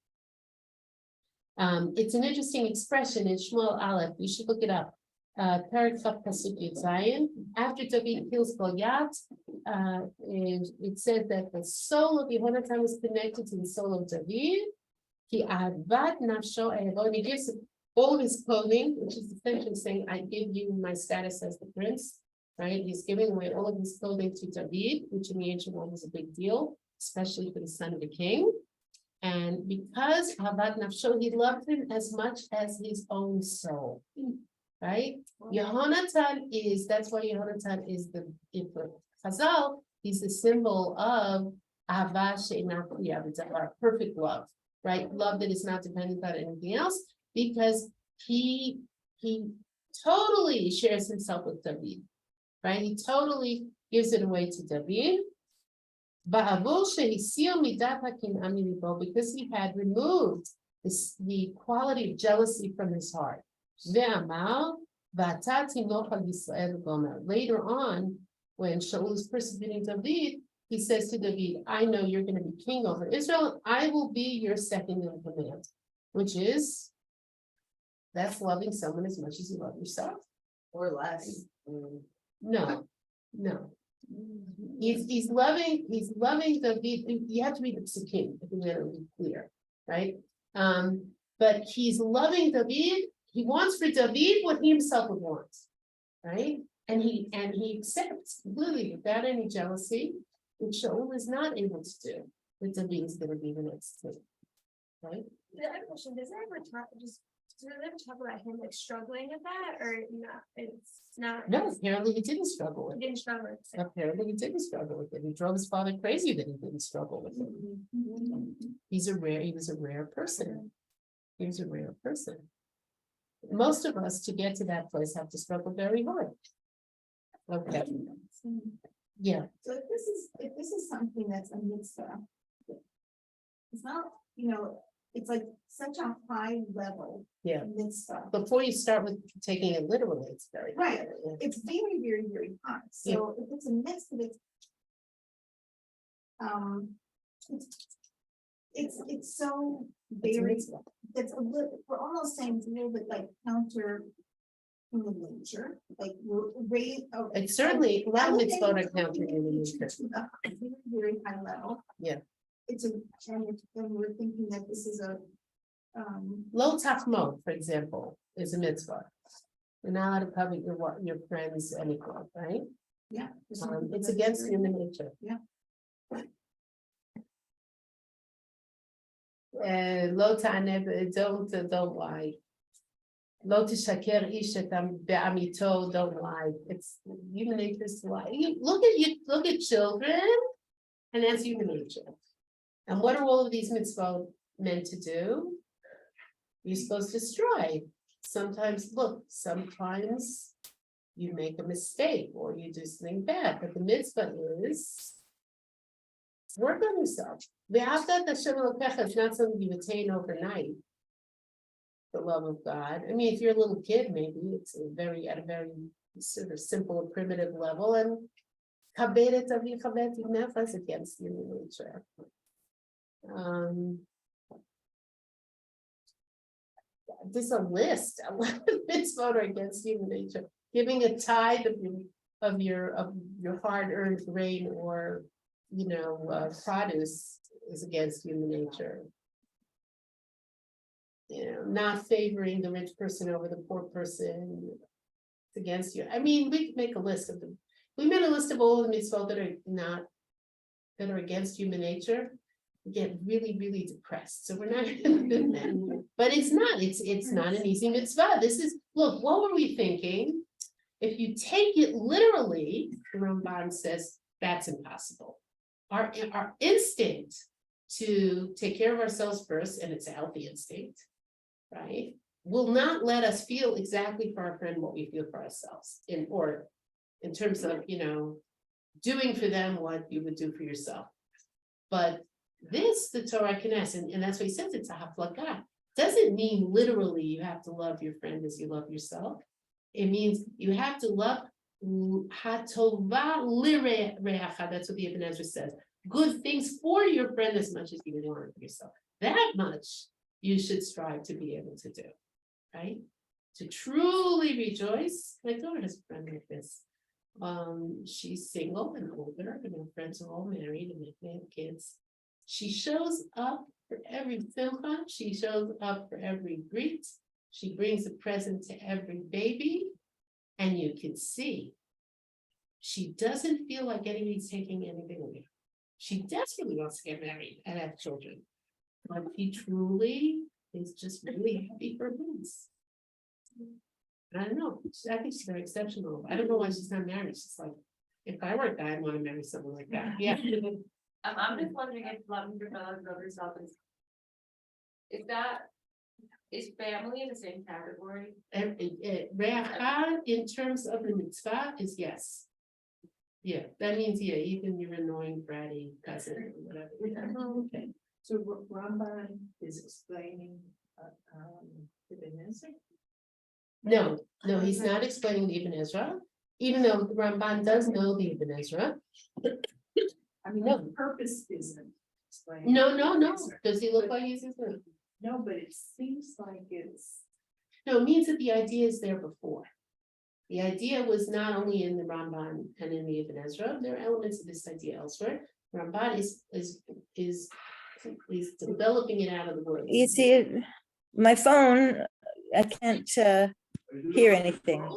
It's an interesting expression in Shmuel Aleph. You should look it up. Parak Chaf Pasuk Yud Zayin. After David kills Goliath, it says that the soul of Yehonatan was connected to the soul of David. Ki ahavat nafsho ahivo. And he gives all of his clothing, which is essentially saying, I give you my status as the prince, right? He's giving away all of his clothing to David, which in the ancient world was a big deal, especially for the son of the king. And because Habat Nafsho, he loved him as much as his own soul, right? Yehonatan that's why Yehonatan is in Chazal, he's the symbol of Ahava She'eina Tluya, perfect love, right? Love that is not dependent on anything else. Because he totally shares himself with David, right? He totally gives it away to David. Because he had removed the quality of jealousy from his heart. Later on, when Shaul is persecuting David, he says to David, I know you're going to be king over Israel. I will be your second in command, which is that's loving someone as much as you love yourself. Or less. No. He's loving David. You have to read the Psukim if we're going to be clear, right? But he's loving David. He wants for David what he himself would want, right? And he accepts completely without any jealousy, which Shaul is not able to do. That David is going to be the next king, right? I have a question. Does it ever talk about him like struggling with that or not? It's not. No, apparently he didn't struggle with He it. didn't struggle with it. Apparently he didn't struggle with it. He drove his father crazy that he didn't struggle with it. He was a rare person. He was a rare person. Most of us to get to that place have to struggle very hard. Okay. Yeah, So if this is something that's a mitzvah, it's not, it's like such a high level. Yeah. Mitzvah. before you start with taking it literally, it's very. Right. Yeah. It's very, very, very high. So if it's a mitzvah, it's so It's a very, mitzvah. it's a little, we're almost saying it's a little bit like counter human nature, like we're It's certainly, a lot of elevating mitzvot are human counting in the nature nature. to a very, very high level. Yeah. And we're thinking that this is a, Lo tachmod, for example, is a mitzvah. You're not allowed to covet your friends anything, right? yeah. It's against human nature. Yeah. Lo ta'aneh, don't lie. Lo tishaker ish etam be'amito, don't lie. It's human nature is to lie. Look at children, and that's human nature. And what are all of these mitzvot meant to do? You're supposed to strive. Sometimes you make a mistake or you do something bad, but the mitzvah is work on yourself. The Avdat Hashem Elokecha is not something you attain overnight. The love of God. I mean, if you're a little kid, maybe it's at a very sort of simple, primitive level, and Kabed et avicha v'et imecha is against human nature. There's a list, a lot of mitzvot are against human nature. Giving a tithe of your hard-earned grain or, produce is against human nature. Not favoring the rich person over the poor person, it's against you. I mean, we could make a list of them. We made a list of all the mitzvot that are against human nature. We get really, really depressed, so we're not gonna do that. But it's not an easy mitzvah. This is, look, what were we thinking? If you take it literally, the Ramban says that's impossible. Our instinct to take care of ourselves first, and it's a healthy instinct, right? Will not let us feel exactly for our friend what we feel for ourselves, in terms of, doing for them what you would do for yourself. But this, the Torah Knesset, and that's what he says, it's a haflagah. Doesn't mean literally you have to love your friend as you love yourself. It means you have to love hatova lireacha. That's what the Ibn Ezra says. Good things for your friend as much as you want for yourself. That much you should strive to be able to do, right? To truly rejoice. My daughter has a friend like this. She's single and older, and her friends are all married and they have kids. She shows up for every simcha. She shows up for every greet. She brings a present to every baby, and you can see she doesn't feel like anybody's taking anything away. She desperately wants to get married and have children, but she truly is just really happy for this. I don't know. I think she's very exceptional. I don't know why she's not married. She's like, if I were a guy, I'd want to marry someone like that. Yeah. I'm just wondering if loving your fellow brother self is family in the same category? Re'acha in terms of the mitzvah is yes. Yeah, that means, even your annoying bratty cousin or whatever. Okay. So Ramban is explaining, the Ezra? No, he's not explaining the Ibn Ezra, even though the Ramban does know the Ibn Ezra. I mean, No. the purpose isn't explaining. No. Does he look like he's Israel? No, but it seems like it's. No, it means that the idea is there before. The idea was not only in the Ramban and in the Ibn Ezra. There are elements of this idea elsewhere. Ramban is developing it out of the words. You see, my phone, I can't hear anything.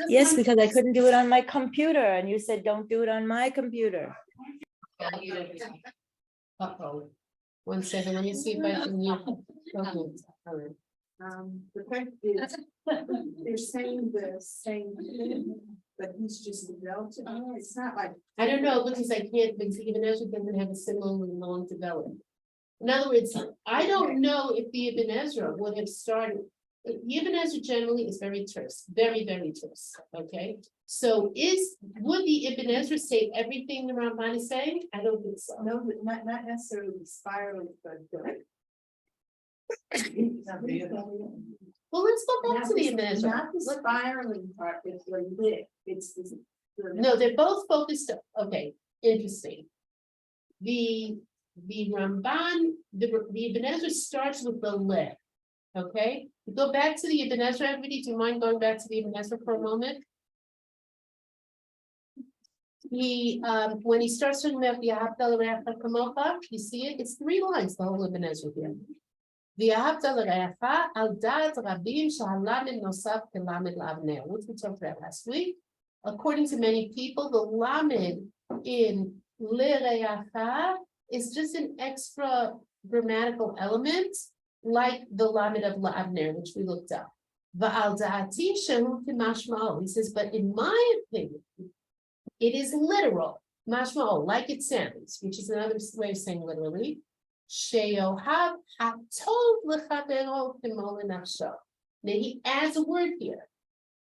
Yes, because I couldn't do it on my computer, and you said, don't do it on my computer. Uh-oh. 1 second, let me see if I can mute. Okay, all right. The fact is, they're saying the same thing, but he's just developed. It's not like. I don't know, because Ibn Ezra doesn't have a similarly long development. In other words, I don't know if the Ibn Ezra would have started. The Ibn Ezra generally is very terse, very, very terse, okay? So would the Ibn Ezra say everything the Ramban is saying? I don't think so. No, but not necessarily spiraling, but. Well, let's go back to the Ibn Ezra. Not the spiraling part, it's the lit, it's the. No, they're both focused, okay, interesting. The Ramban, the Ibn Ezra starts with the leh, okay? Go back to the Ibn Ezra, everybody, do you mind going back to the Ibn Ezra for a moment? When he starts talking about the Ahavta l'Reacha Kamocha, you see it, it's 3 lines, the whole Ibn Ezra here. The Ahavta l'Reacha al da'at rabim shehalamed nosaf kelamed l'avner, which we talked about last week. According to many people, the lamed in l'Reacha is just an extra grammatical element, like the lamed of l'avner, which we looked up. Va'al da'ati shehu kimashma'o. He says, but in my opinion, it is literal, mashma'o, like it sounds, which is another way of saying literally. Sheyohav hatov l'chavero kimo l'nafsho. Now he adds a word here.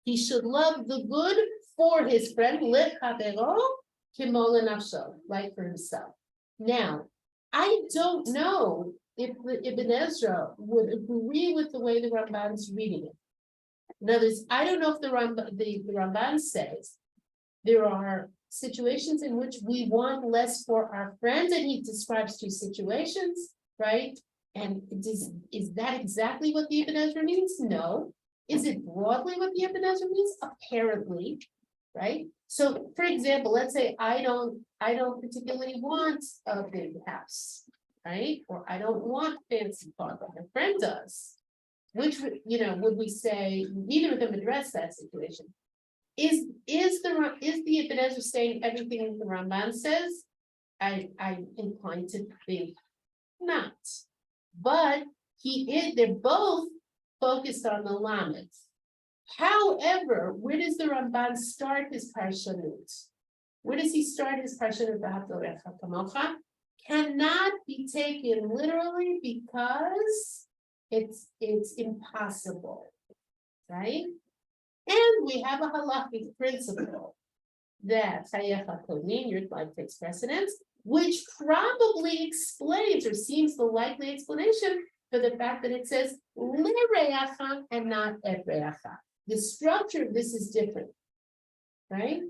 He should love the good for his friend, l'chavero kimo l'nafsho, like for himself. Now, I don't know if the Ibn Ezra would agree with the way the Ramban is reading it. In other words, I don't know if the Ramban says there are situations in which we want less for our friends, and he describes two situations, right? And is that exactly what the Ibn Ezra means? No. Is it broadly what the Ibn Ezra means? Apparently, right? So, for example, let's say I don't particularly want a big house, right? Or I don't want fancy car, but my friend does. Which, would we say, neither of them address that situation? Is the Ibn Ezra saying everything the Ramban says? I'm inclined to think not. But they're both focused on the Lamed. However, where does the Ramban start his Parshanut? Where does he start his Parshanut? Cannot be taken literally because it's impossible, right? And we have a halakhic principle that your life takes precedence, which probably explains or seems the likely explanation for the fact that it says lereacha and not et reacha. The structure of this is different, right?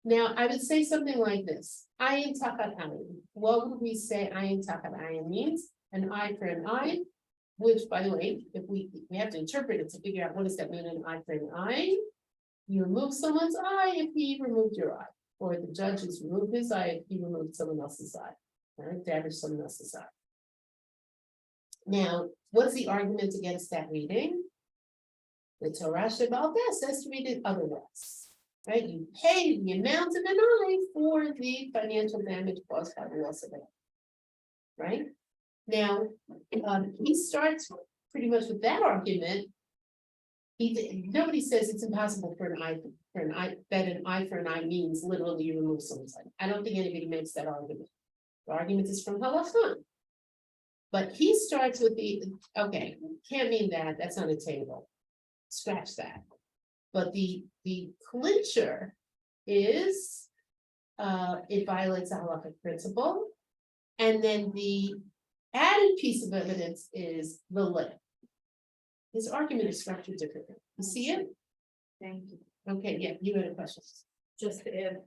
Now, I would say something like this: ayin tachat ayin. What would we say ayin tachat ayin means? An eye for an eye. Which, by the way, if we have to interpret it to figure out what does that mean, an eye for an eye. You remove someone's eye if he removed your eye, or the judge has removed his eye if he removed someone else's eye, right? Damaged someone else's eye. Now, what's the argument against that reading? The Torah Sheba'al Peh says to read it otherwise, right? You pay the amount of an eye for the financial damage caused by the loss of an eye, right? Now, he starts pretty much with that argument. Nobody says it's impossible for an eye that an eye for an eye means literally you remove someone's eye. I don't think anybody makes that argument. The argument is from Halakha. But he starts with okay, can't mean that, that's not attainable. Scratch that. But the clincher is it violates the halakhic principle. And then the added piece of evidence is the lip. His argument is structured differently. You see it? Thank you. Okay, yeah, you had a question. Just if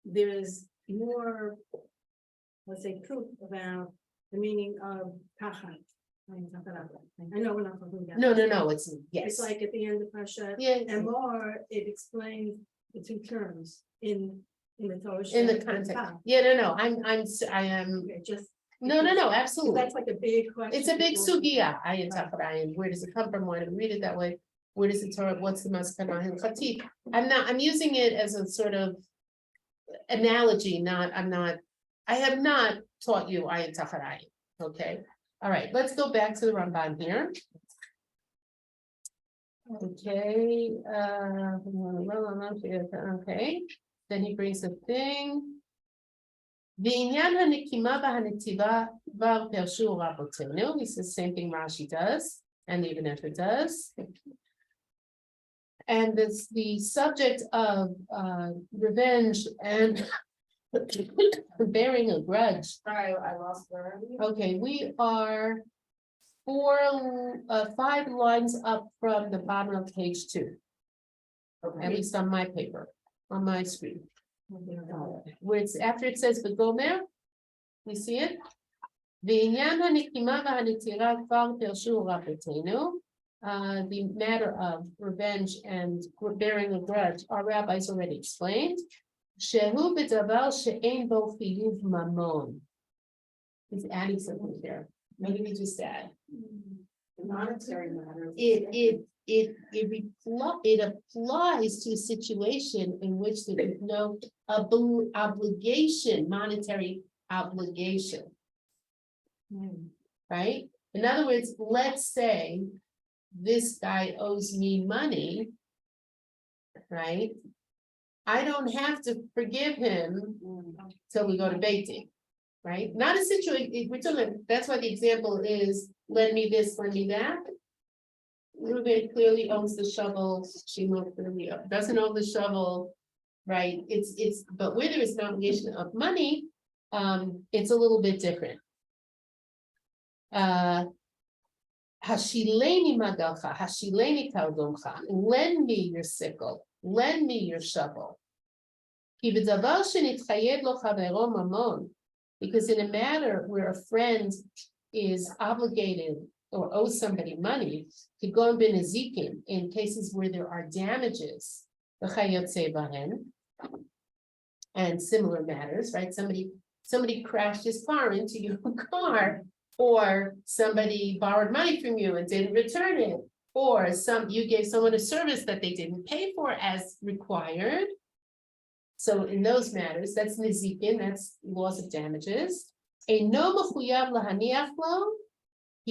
there is more, let's say, proof about the meaning of tachat. I know we're not talking about. No, it's, yes. It's like at the end of Parsha, Yeah, and more, it explains the two terms in the Torah. in the and context. Tah. Yeah, no, I am, Okay, just. no, because absolutely. That's like a big question. It's a big people- sugiya. Ayin tachat. Where does it come from? Why do we read it that way? Where does the Torah? What's the maskana hilchati? I'm using it as a sort of analogy. I have not taught you ayin tachat. Okay. All right. Let's go back to the Ramban here. Okay. Okay. Then he brings a thing. V'inyan hanikima v'hanitiva v'al pershu rabotenu. He says the same thing Rashi does, and the Ibn Ezra does. And it's the subject of revenge and bearing a grudge. Sorry, I lost where. Okay, we are 5 lines up from the bottom of page 2. At least on my paper, on my screen. Where it's after it says V'gomer, we see it. V'inyan hanikima v'hanitira kvar pershu rabotenu. The matter of revenge and bearing a grudge, our rabbis already explained. Shehu b'davar she'ein bo chiyuv mamon. He's adding something here. Maybe we just add. Monetary matters. It applies to a situation in which there is no obligation, monetary obligation. Right? In other words, let's say this guy owes me money, right? I don't have to forgive him till we go to Beit Din, right? Not a situation, we're talking, that's why the example is, lend me this, lend me that. Reuben clearly owns the shovel, Shimon clearly doesn't own the shovel, right? But where there is an obligation of money, it's a little bit different. Hashileni magalcha, hashileni kaldoncha, lend me your sickle, lend me your shovel. Because in a matter where a friend is obligated or owes somebody money, to go and be nezikin in cases where there are damages, and similar matters, right? Somebody crashed his car into your car, or somebody borrowed money from you and didn't return it, or you gave someone a service that they didn't pay for as required. So in those matters, that's nizikin, that's laws of damages. He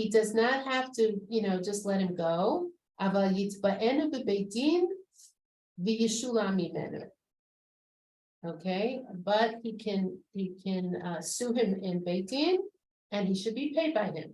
does not have to, just let him go. Okay, but he can sue him in Beit Din, and he should be paid by him,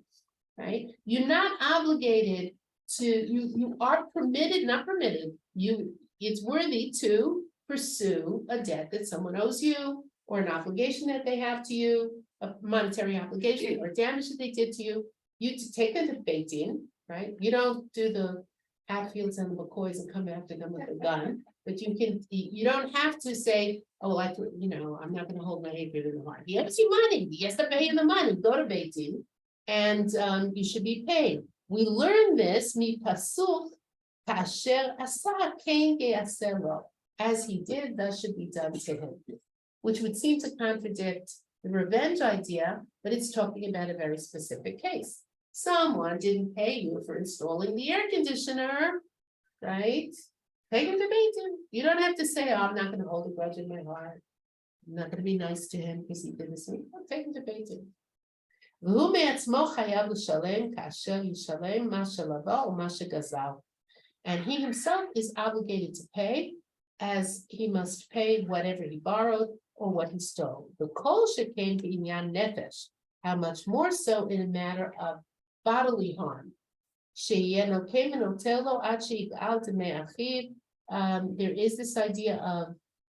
right? You're not obligated to, you are permitted, not permitted, it's worthy to pursue a debt that someone owes you, or an obligation that they have to you, a monetary obligation or damage that they did to you. You to take them to Beit Din, right? You don't do the Hatfields and the McCoys and come after them with a gun, but you don't have to say, oh, I'm not gonna hold my hatred in the heart. He owes you money, he has to pay you the money, go to Beit Din, and you should be paid. We learn this, mi pasuk, kasher asa ken ge'aser lo. As he did, that should be done to him, which would seem to contradict the revenge idea, but it's talking about a very specific case. Someone didn't pay you for installing the air conditioner, right? Take him to Beit Din. You don't have to say, oh, I'm not going to hold a grudge in my heart. I'm not going to be nice to him because he did this to me. I'll take him to Beit Din. And he himself is obligated to pay, as he must pay whatever he borrowed or what he stole. The kol shekain b'inyan nefesh, how much more so in a matter of bodily harm. There is this idea of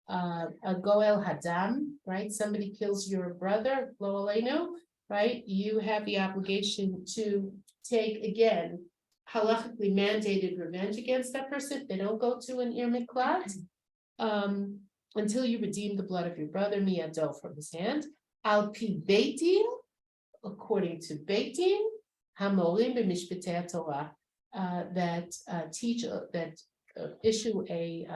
a goel hadam, right? Somebody kills your brother, lo aleinu, right? You have the obligation to take, again, halachically mandated revenge against that person. They don't go to an ir miklat until you redeem the blood of your brother, miyado, from his hand. Al pi Beit Din, according to Beit Din, hamorim b'mishpatei Torah, that teach that issue a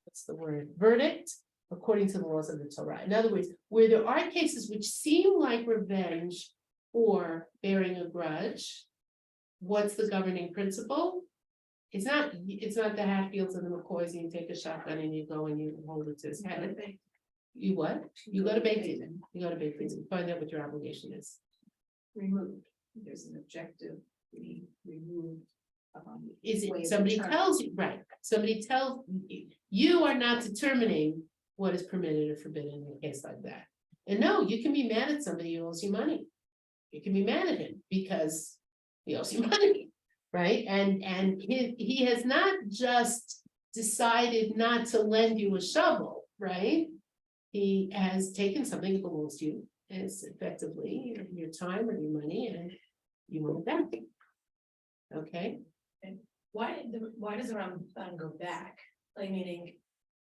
what's the word, verdict according to the laws of the Torah. In other words, where there are cases which seem like revenge or bearing a grudge, what's the governing principle? It's not the Hatfields and the McCoys, you take a shotgun and you go and you hold it to his head. You what? You go to Beit Din. You go to Beit Din, find out what your obligation is. Removed, there's an objective, removed. Is way it of somebody determining. tells you, right? Somebody tells you are not determining what is permitted or forbidden in a case like that. And no, you can be mad at somebody who owes you money. You can be mad at him because he owes you money, right? And he has not just decided not to lend you a shovel, right? He has taken something that belongs to you, as effectively your time or your money, and you want it back. Okay. Why does the Ramban go back? Like, meaning,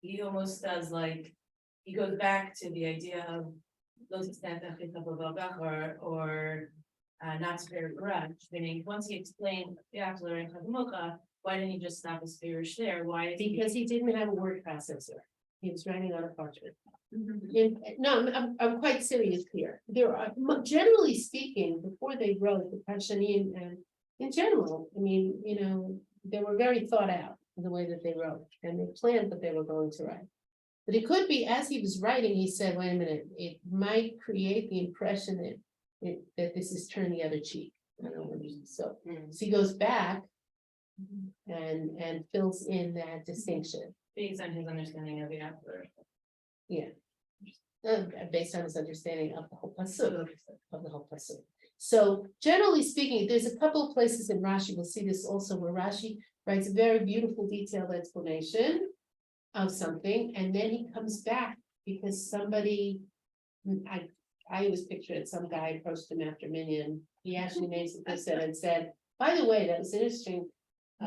he almost does like, he goes back to the idea of or not to bear a grudge, meaning once he explained why didn't he just stop his spearish there? Why? Because he didn't have a word processor. He was writing on a parchment. Mm-hmm. No, I'm quite serious here. There are, generally speaking, before they wrote the Parshanim, and in general, I mean, they were very thought out in the way that they wrote, and they planned what they were going to write. But it could be, as he was writing, he said, wait a minute, it might create the impression that this is turn the other cheek. I don't know, so he goes back and fills in that distinction. Based on his understanding of the after. Yeah. Based on his understanding of the whole pasuk, So generally speaking, there's a couple of places in Rashi, we'll see this also, where Rashi writes a very beautiful detailed explanation of something, and then he comes back because somebody, I always picture it, some guy approached him after Minyan. He actually made some percent and said, by the way, that was an interesting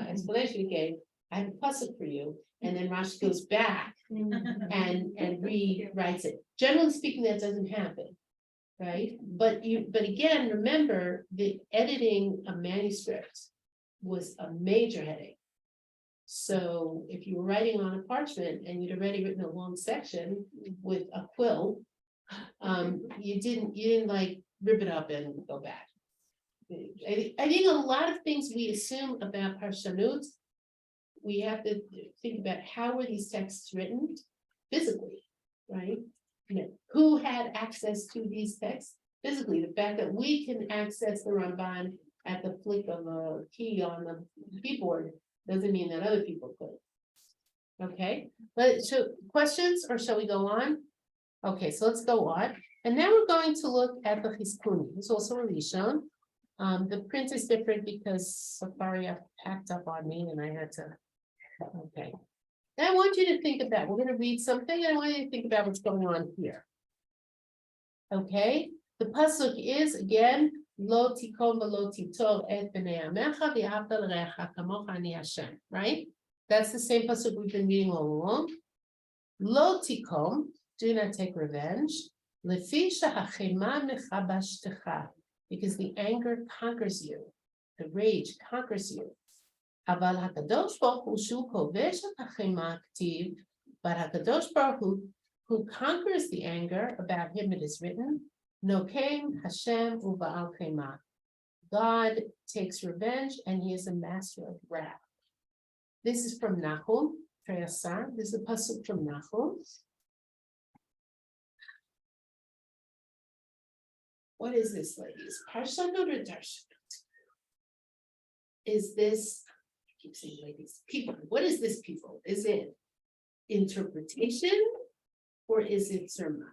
explanation he gave. I have a pasuk for you. and then Rashi goes back and rewrites it. Generally speaking, that doesn't happen. Right, but again, remember, the editing a manuscript was a major headache. So if you were writing on a parchment and you'd already written a long section with a quill, you didn't like rip it up and go back. I think a lot of things we assume about Parshanut, we have to think about how were these texts written physically, right? You know, who had access to these texts physically? The fact that we can access the Ramban at the flick of a key on the keyboard doesn't mean that other people could. Okay, so questions, or shall we go on? Okay, so let's go on. And now we're going to look at the Chizkuni. It's also a Rishon. The print is different because Safari packed up on me and I had to. Okay. Now I want you to think about, we're gonna read something, and I want you to think about what's going on here. Okay, the pasuk is again, lo tikom v'lo titor et b'nei amecha v'ahavta l'recha kamocha ani Hashem, right? That's the same pasuk we've been reading all along. Lo tikom, do not take revenge, lefi shehachema mechabashtecha, because the anger conquers you, the rage conquers you. אבל הקדוש ברוך הוא שהוא כובש את החמה כתיב, but הקדוש ברוך הוא, who conquers the anger, about him it is written, Nokem Hashem u'ba'al chema. God takes revenge and he is a master of wrath. This is from Nahum, Treyasar. This is a pasuk from Nahum. What is this, ladies? Parshanut or Darshanut? Is this, I keep saying ladies, people, what is this people? Is it interpretation or is it sermons?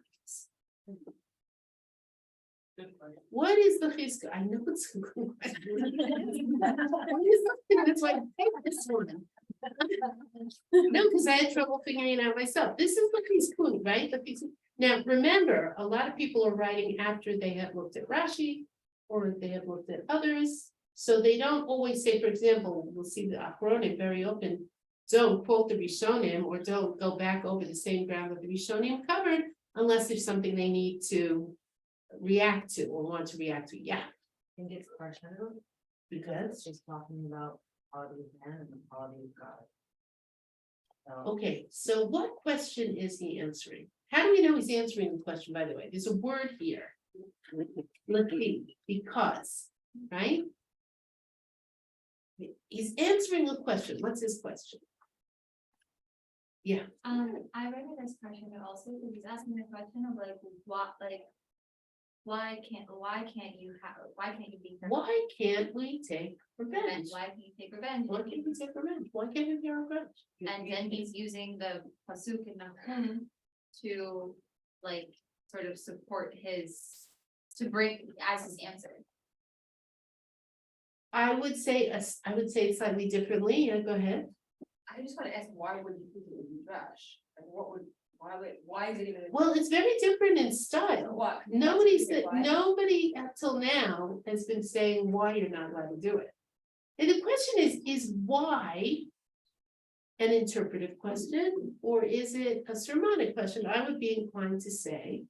What is the chizkun? I know it's a good question. What is the, that's why I picked this one. No, because I had trouble figuring it out myself. This is the chizkun, right? The chizkun. Now, remember, a lot of people are writing after they have looked at Rashi or they have looked at others. So they don't always say, for example, we'll see the Achronim very often, don't quote the Rishonim or don't go back over the same ground that the Rishonim covered unless there's something they need to react to or want to react to. Yeah. I think it's Parshanim, because it's just talking about quality of man and the quality of God. So, Okay, so what question is he answering? How do we know he's answering the question, by the way? There's a word here. Because, right? He's answering a question. What's his question? Yeah. I read this question also, because he's asking the question of why can't you be Why can't we take revenge? revenge? Why can't you take revenge? Why can't we take revenge? Why can't we take revenge? And then he's using the pasuk in Nahum to sort of support to bring as his answer. I would say it slightly differently. Yeah, go ahead. I just want to ask, why would you think it would be trash? Like, why is it even? Well, it's very different in style. What? Nobody up till now has been saying why you're not allowed to do it. And the question is why an interpretive question, or is it a sermonic question? I would be inclined to say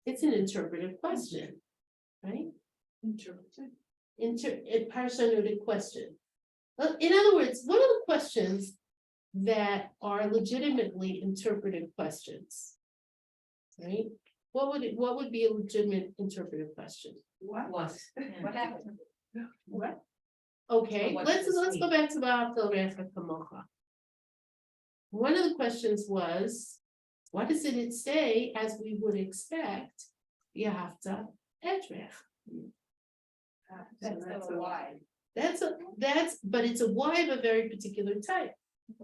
it's an interpretive question, right? A Parshanutic question. In other words, what are the questions that are legitimately interpretive questions? Right? What would be a legitimate interpretive question? what? What happened? What? Okay, So what let's does this go back to Va'ahavta l'recha kamocha. One of the questions was, what does it say as we would expect? V'ahavta et recha. That's a why. But it's a why of a very particular type.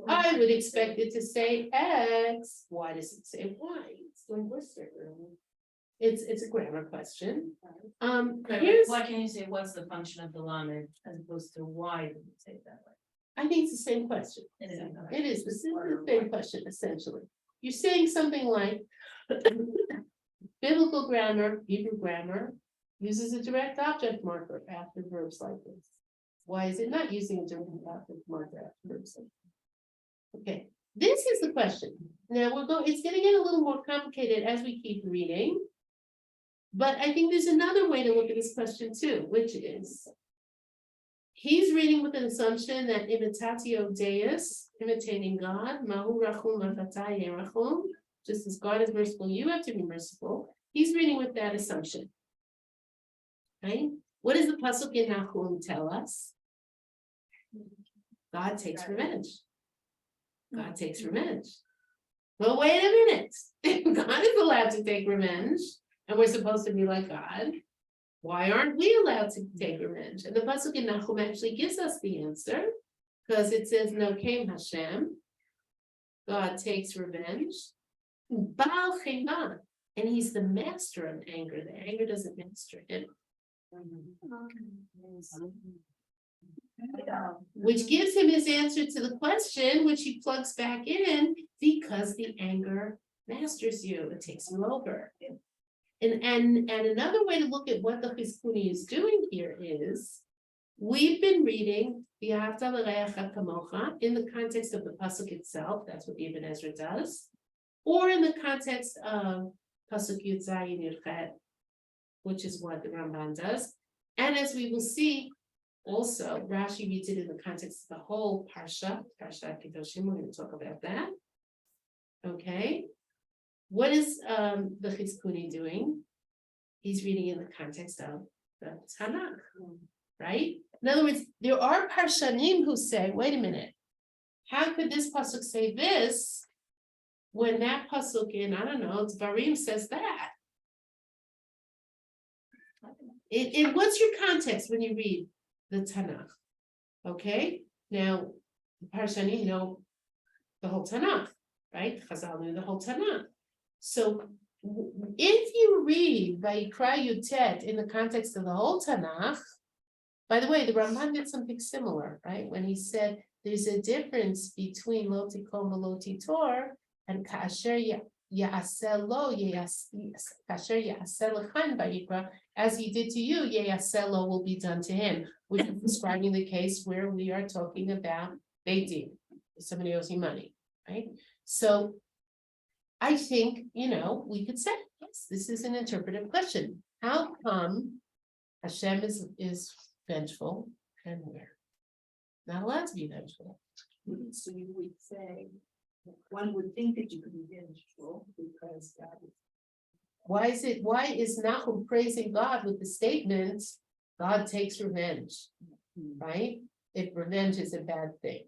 I would expect it to say X. Why does it say Y? It's linguistic. It's a grammar question. Here's, Why can't you say what's the function of the lamed as opposed to why did you say it that way? I think it's the same question. It is. It is the same question, essentially. You're saying something like biblical grammar, Hebrew grammar, uses a direct object marker after verbs like this. Why is it not using a direct object marker after verbs like this? Okay, this is the question. Now it's gonna get a little more complicated as we keep reading. But I think there's another way to look at this question too, which is. He's reading with an assumption that imitatio Deus, imitating God, mahu rachum v'chatai yerachum, just as God is merciful, you have to be merciful. He's reading with that assumption. Right? What does the pasuk in Nahum tell us? God takes revenge. God takes revenge. Well, wait a minute. If God is allowed to take revenge, and we're supposed to be like God, why aren't we allowed to take revenge? And the pasuk in Nahum actually gives us the answer, because it says, "No came Hashem." God takes revenge. Baal Chema, and he's the master of anger. The anger doesn't master him. Which gives him his answer to the question, which he plugs back in, because the anger masters you, it takes you over. And another way to look at what the Chizkuni is doing here is, we've been reading the Ahavta l'reacha kamocha in the context of the pasuk itself, that's what Ibn Ezra does, or in the context of pasuk Yud Zayin Yud Chet, which is what the Ramban does. And as we will see, also Rashi reads it in the context of the whole Parsha Kedoshim. We're going to talk about that. Okay. What is the Chizkuni doing? He's reading in the context of the Tanakh, right? In other words, there are Parshanim who say, wait a minute, how could this pasuk say this when that pasuk in, I don't know, Dvarim says that? What's your context when you read the Tanakh? Okay, now the Parshanim know the whole Tanakh, right? Chazal knew the whole Tanakh. So if you read Vayikra Yutet in the context of the whole Tanakh, by the way, the Ramban did something similar, right? When he said there's a difference between lo tikom v'lo titor and kasher ya'aseh lo kasher ya'aseh lechan Vayikra, as he did to you, ya'aseh lo will be done to him, which is describing the case where we are talking about Beit Din, somebody owes you money, right? So I think, we could say, yes, this is an interpretive question. How come Hashem is vengeful and we're not allowed to be vengeful? So you would say, one would think that you could be vengeful because God is. Why is Nahum praising God with the statement, God takes revenge, right? If revenge is a bad thing,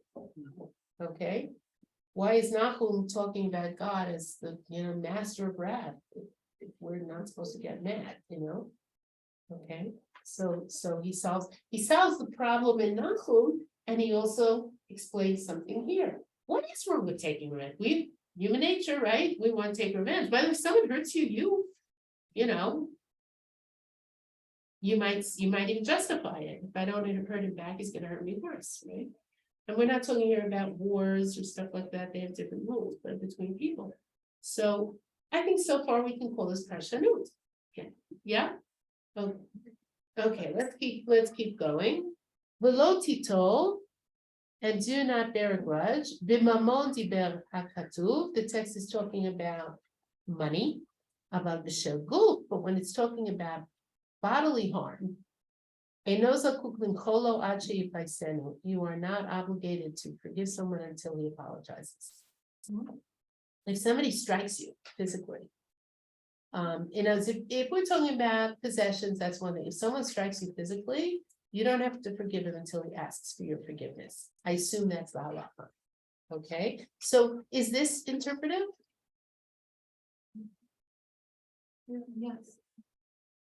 okay? Why is Nahum talking about God as the master of wrath? If we're not supposed to get mad, Okay, so he solves the problem in Nahum, and he also explains something here. What is wrong with taking revenge? Human nature, right? We want to take revenge. By the way, if someone hurts you, you might even justify it. If I don't hurt him back, he's gonna hurt me worse, right? And we're not talking here about wars or stuff like that. They have different rules, but between people. So I think so far we can call this Parshanut. Okay. Yeah. Oh, okay. Let's keep going. V'lo titol, and do not bear a grudge. B'mamon diber hakatuv. The text is talking about money, about the shel, but when it's talking about bodily harm, you are not obligated to forgive someone until he apologizes. If somebody strikes you physically, if we're talking about possessions, that's one thing. If someone strikes you physically, you don't have to forgive him until he asks for your forgiveness. I assume that's the halacha. Okay, so is this interpretive? Yes.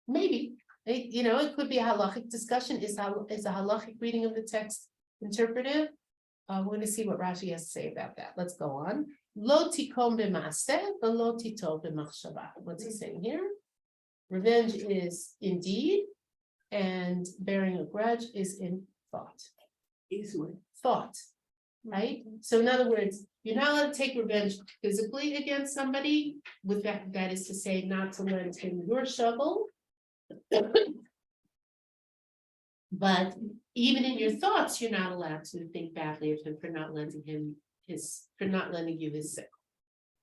Maybe. It could be a halachic discussion. Is a halachic reading of the text interpretive? We're going to see what Rashi has to say about that. Let's go on. Lo tikom b'maaseh, v'lo titol b'machshava. What's he saying here? Revenge is in deed, and bearing a grudge is in thought. Thought, right? So in other words, you're not allowed to take revenge physically against somebody. With that is to say, not to lend him your shovel. But even in your thoughts, you're not allowed to think badly of him for not lending him not lending you his sickle.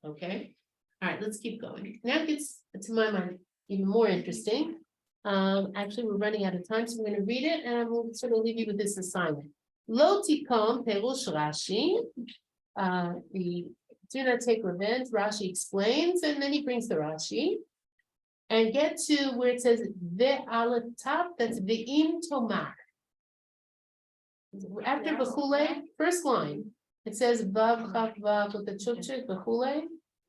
Okay, all right, let's keep going. Now it gets, to my mind, even more interesting. Actually, we're running out of time, so we're gonna read it, and I will sort of leave you with this assignment. Lo tikom perush Rashi. The do not take revenge, Rashi explains, and then he brings the Rashi. And get to where it says the aleph top, that's the im tomar. After Bechule, first line, it says Vav Chaf Vav with the Chukchik Bechule.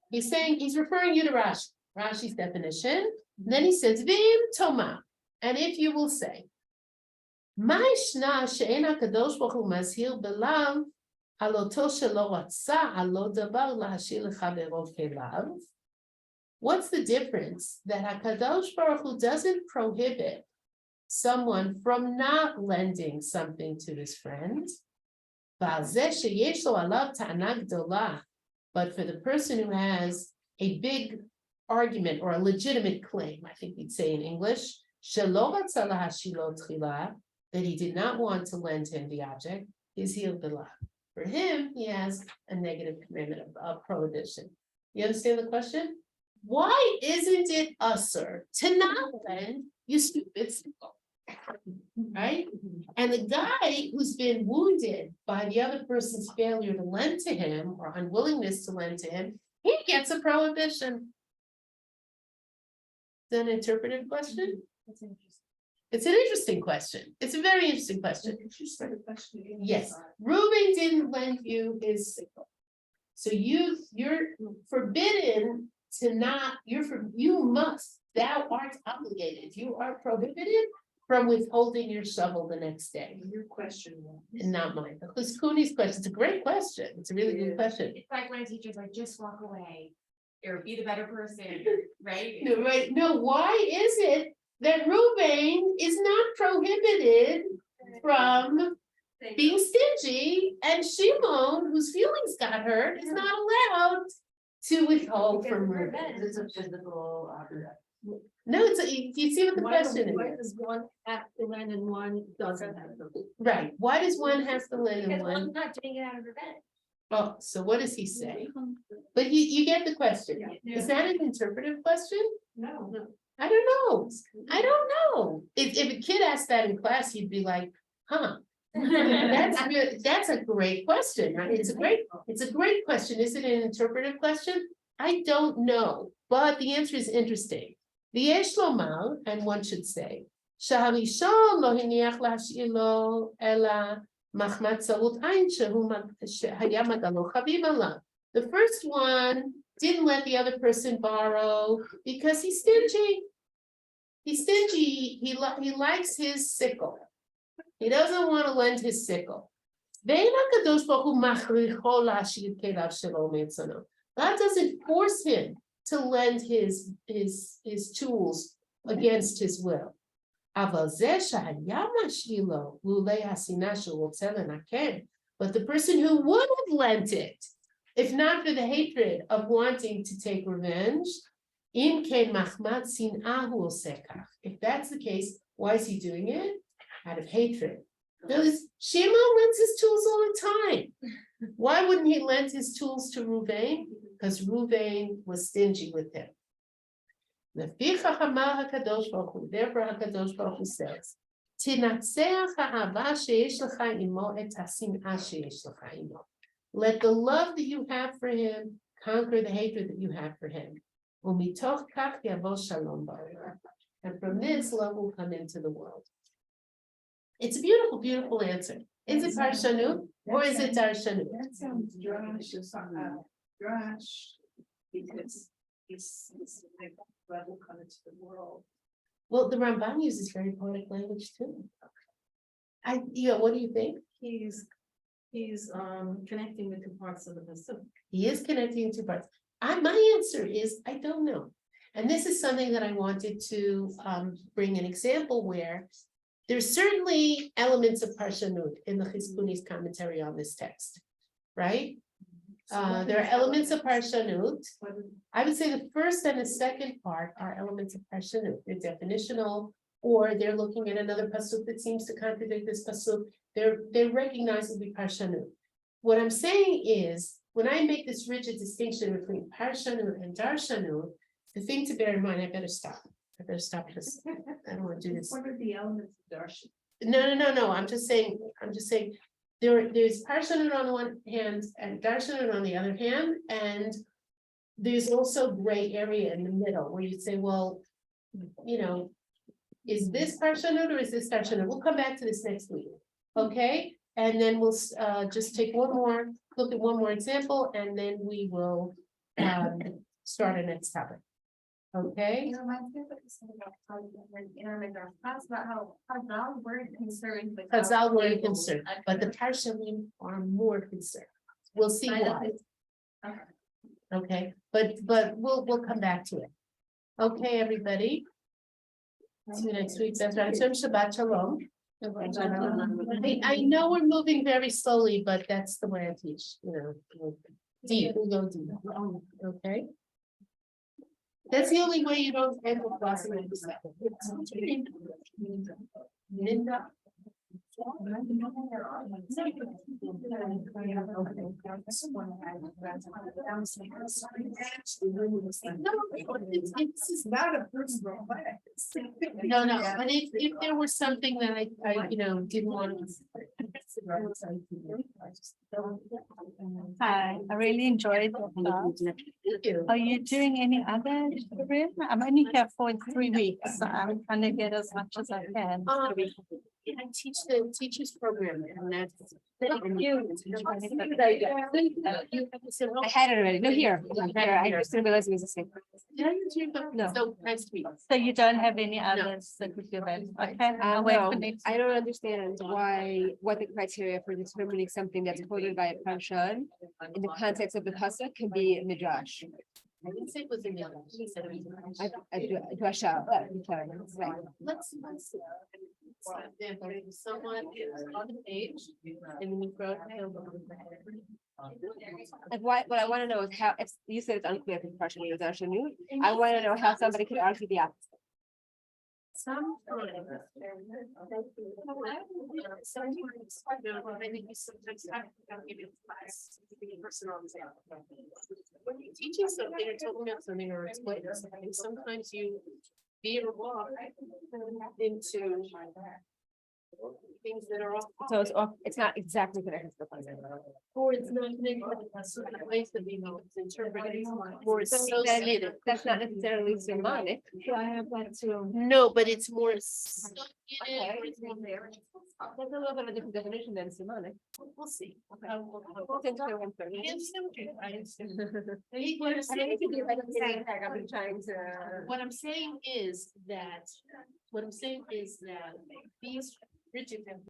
He's saying, he's referring you to Rashi, Rashi's definition. Then he says Vim Toma, and if you will say, Ma'ishna she'ena kadosh baruch hu mazhir belav aloto shelo ratza alo davar lahashil lechavero kelav. What's the difference that HaKadosh Baruch Hu doesn't prohibit someone from not lending something to his friend? But for the person who has a big argument or a legitimate claim, I think we'd say in English, that he did not want to lend him the object, is healed the law. For him, he has a negative commandment of prohibition. You understand the question? Why isn't it usher to not lend you stupid sickle? Right? And the guy who's been wounded by the other person's failure to lend to him or unwillingness to lend to him, he gets a prohibition. Is that an interpretive question? It's an interesting question. It's a very interesting question. Yes, Reuben didn't lend you his sickle. So you're forbidden to not, you must, thou art obligated, you are prohibited from withholding your shovel the next day. Your question. And not mine, because Cooney's question, it's a great question, it's a really good question. It's like my teacher's like, just walk away, or be the better person, right? No, right, no, why is it that Reuben is not prohibited from being stingy, and Shimon, whose feelings got hurt, is not allowed to withhold from Reuben? It's a physical. No, it's do you see what the question Why is? does one have to lend and one doesn't have to? Right, why does one have to lend and Because one? one's not doing it out of revenge. Oh, so what does he say? But you get the question. Is that an interpretive question? No. I don't know. I don't know. If a kid asked that in class, he'd be like, huh. That's a great question, right? It's a great question. Is it an interpretive question? I don't know, but the answer is interesting. The Yesh Lomar, and one should say, Shaharishon lo hiniach lashilo ela machmat zarut ain shehu haya magalo chaviv alav. The first one didn't let the other person borrow because he's stingy. He's stingy. He likes his sickle. He doesn't want to lend his sickle. God doesn't force him to lend his tools against his will. But the person who would have lent it, if not for the hatred of wanting to take revenge, if that's the case, why is he doing it? Out of hatred. Because Shimon lends his tools all the time. Why wouldn't he lend his tools to Reuven? Because Reuven was stingy with him. Therefore, HaKadosh Baruch Hu says, let the love that you have for him conquer the hatred that you have for him. And from this, love will come into the world. It's a beautiful, beautiful answer. Is it Parshanim or is it Darshanim? That sounds Josh, because it's like level coming to the world. Well, the Ramban uses very poetic language too. What do you think? He's connecting the two parts of the pasuk. He is connecting two parts. My answer is, I don't know. And this is something that I wanted to bring an example where there's certainly elements of Parshanut in the Chizkuni's commentary on this text, right? There are elements of Parshanut. I would say the first and the second part are elements of Parshanut. They're definitional, or they're looking at another pasuk that seems to contradict this pasuk. They're recognizably Parshanut. What I'm saying is, when I make this rigid distinction between Parshanim and Darshanim, the thing to bear in mind, I better stop. I better stop this. I don't want to do this. What are the elements of Darshan? No, I'm just saying, there's Parshanim on one hand and Darshanim on the other hand, and there's also gray area in the middle where you say, well, you know, is this Parshanim or is this Darshanim? We'll come back to this next week, okay? And then we'll just take one more, look at one more example, and then we will start our next topic. Okay? It reminds me of what you said about how you were in our midterm class about how Chazal weren't concerned with. how Chazal weren't labels concerned, are but the Parshanim are more concerned. We'll see I why. don't- Okay, but we'll come back to it. Okay, everybody. See you next week. That's right. Shabbat shalom. I know we're moving very slowly, but that's the way I teach, you know. Deep, we'll go deep. Okay. That's the only way you don't end the class. Linda. It's just Not a personal class. no, but if there was something that I, you know, didn't want to. Hi, I really enjoyed the class. Are you doing any other room? I'm only here for 3 weeks, so I'm trying to get as much as I can. I teach the teachers program and that's. Thank you. I had it already. No, here. I just didn't realize it was the same. No. So nice to meet you. So you don't have any others that would be available? Okay, I'll wait for next. I don't understand what the criteria for determining something that's quoted by a parshan in the context of the pasuk can be a midrash. I didn't say it was in the other. She said it was in the other. Drasha, right. Let's see. If someone is on the page and then you throw it down. Like what I want to know is how, if you said it's unclear if it's parshan or darshan, I want to know how somebody could argue the opposite. Sometimes. I'll give you a class, give you a personal example. When you're teaching something or talking about something or explaining something, sometimes you veer off into things that are off. So it's not exactly connected to the pasuk. Or it's not connected to certain ways that we know it's interpreted or So associated. that's not necessarily sermonic. I have that too. No, but it's more. Associated, or it's more there. That's a little bit of a different definition than sermonic. We'll see. We'll get to it when thirty. I understand. I've been trying to. What I'm saying is that these rigid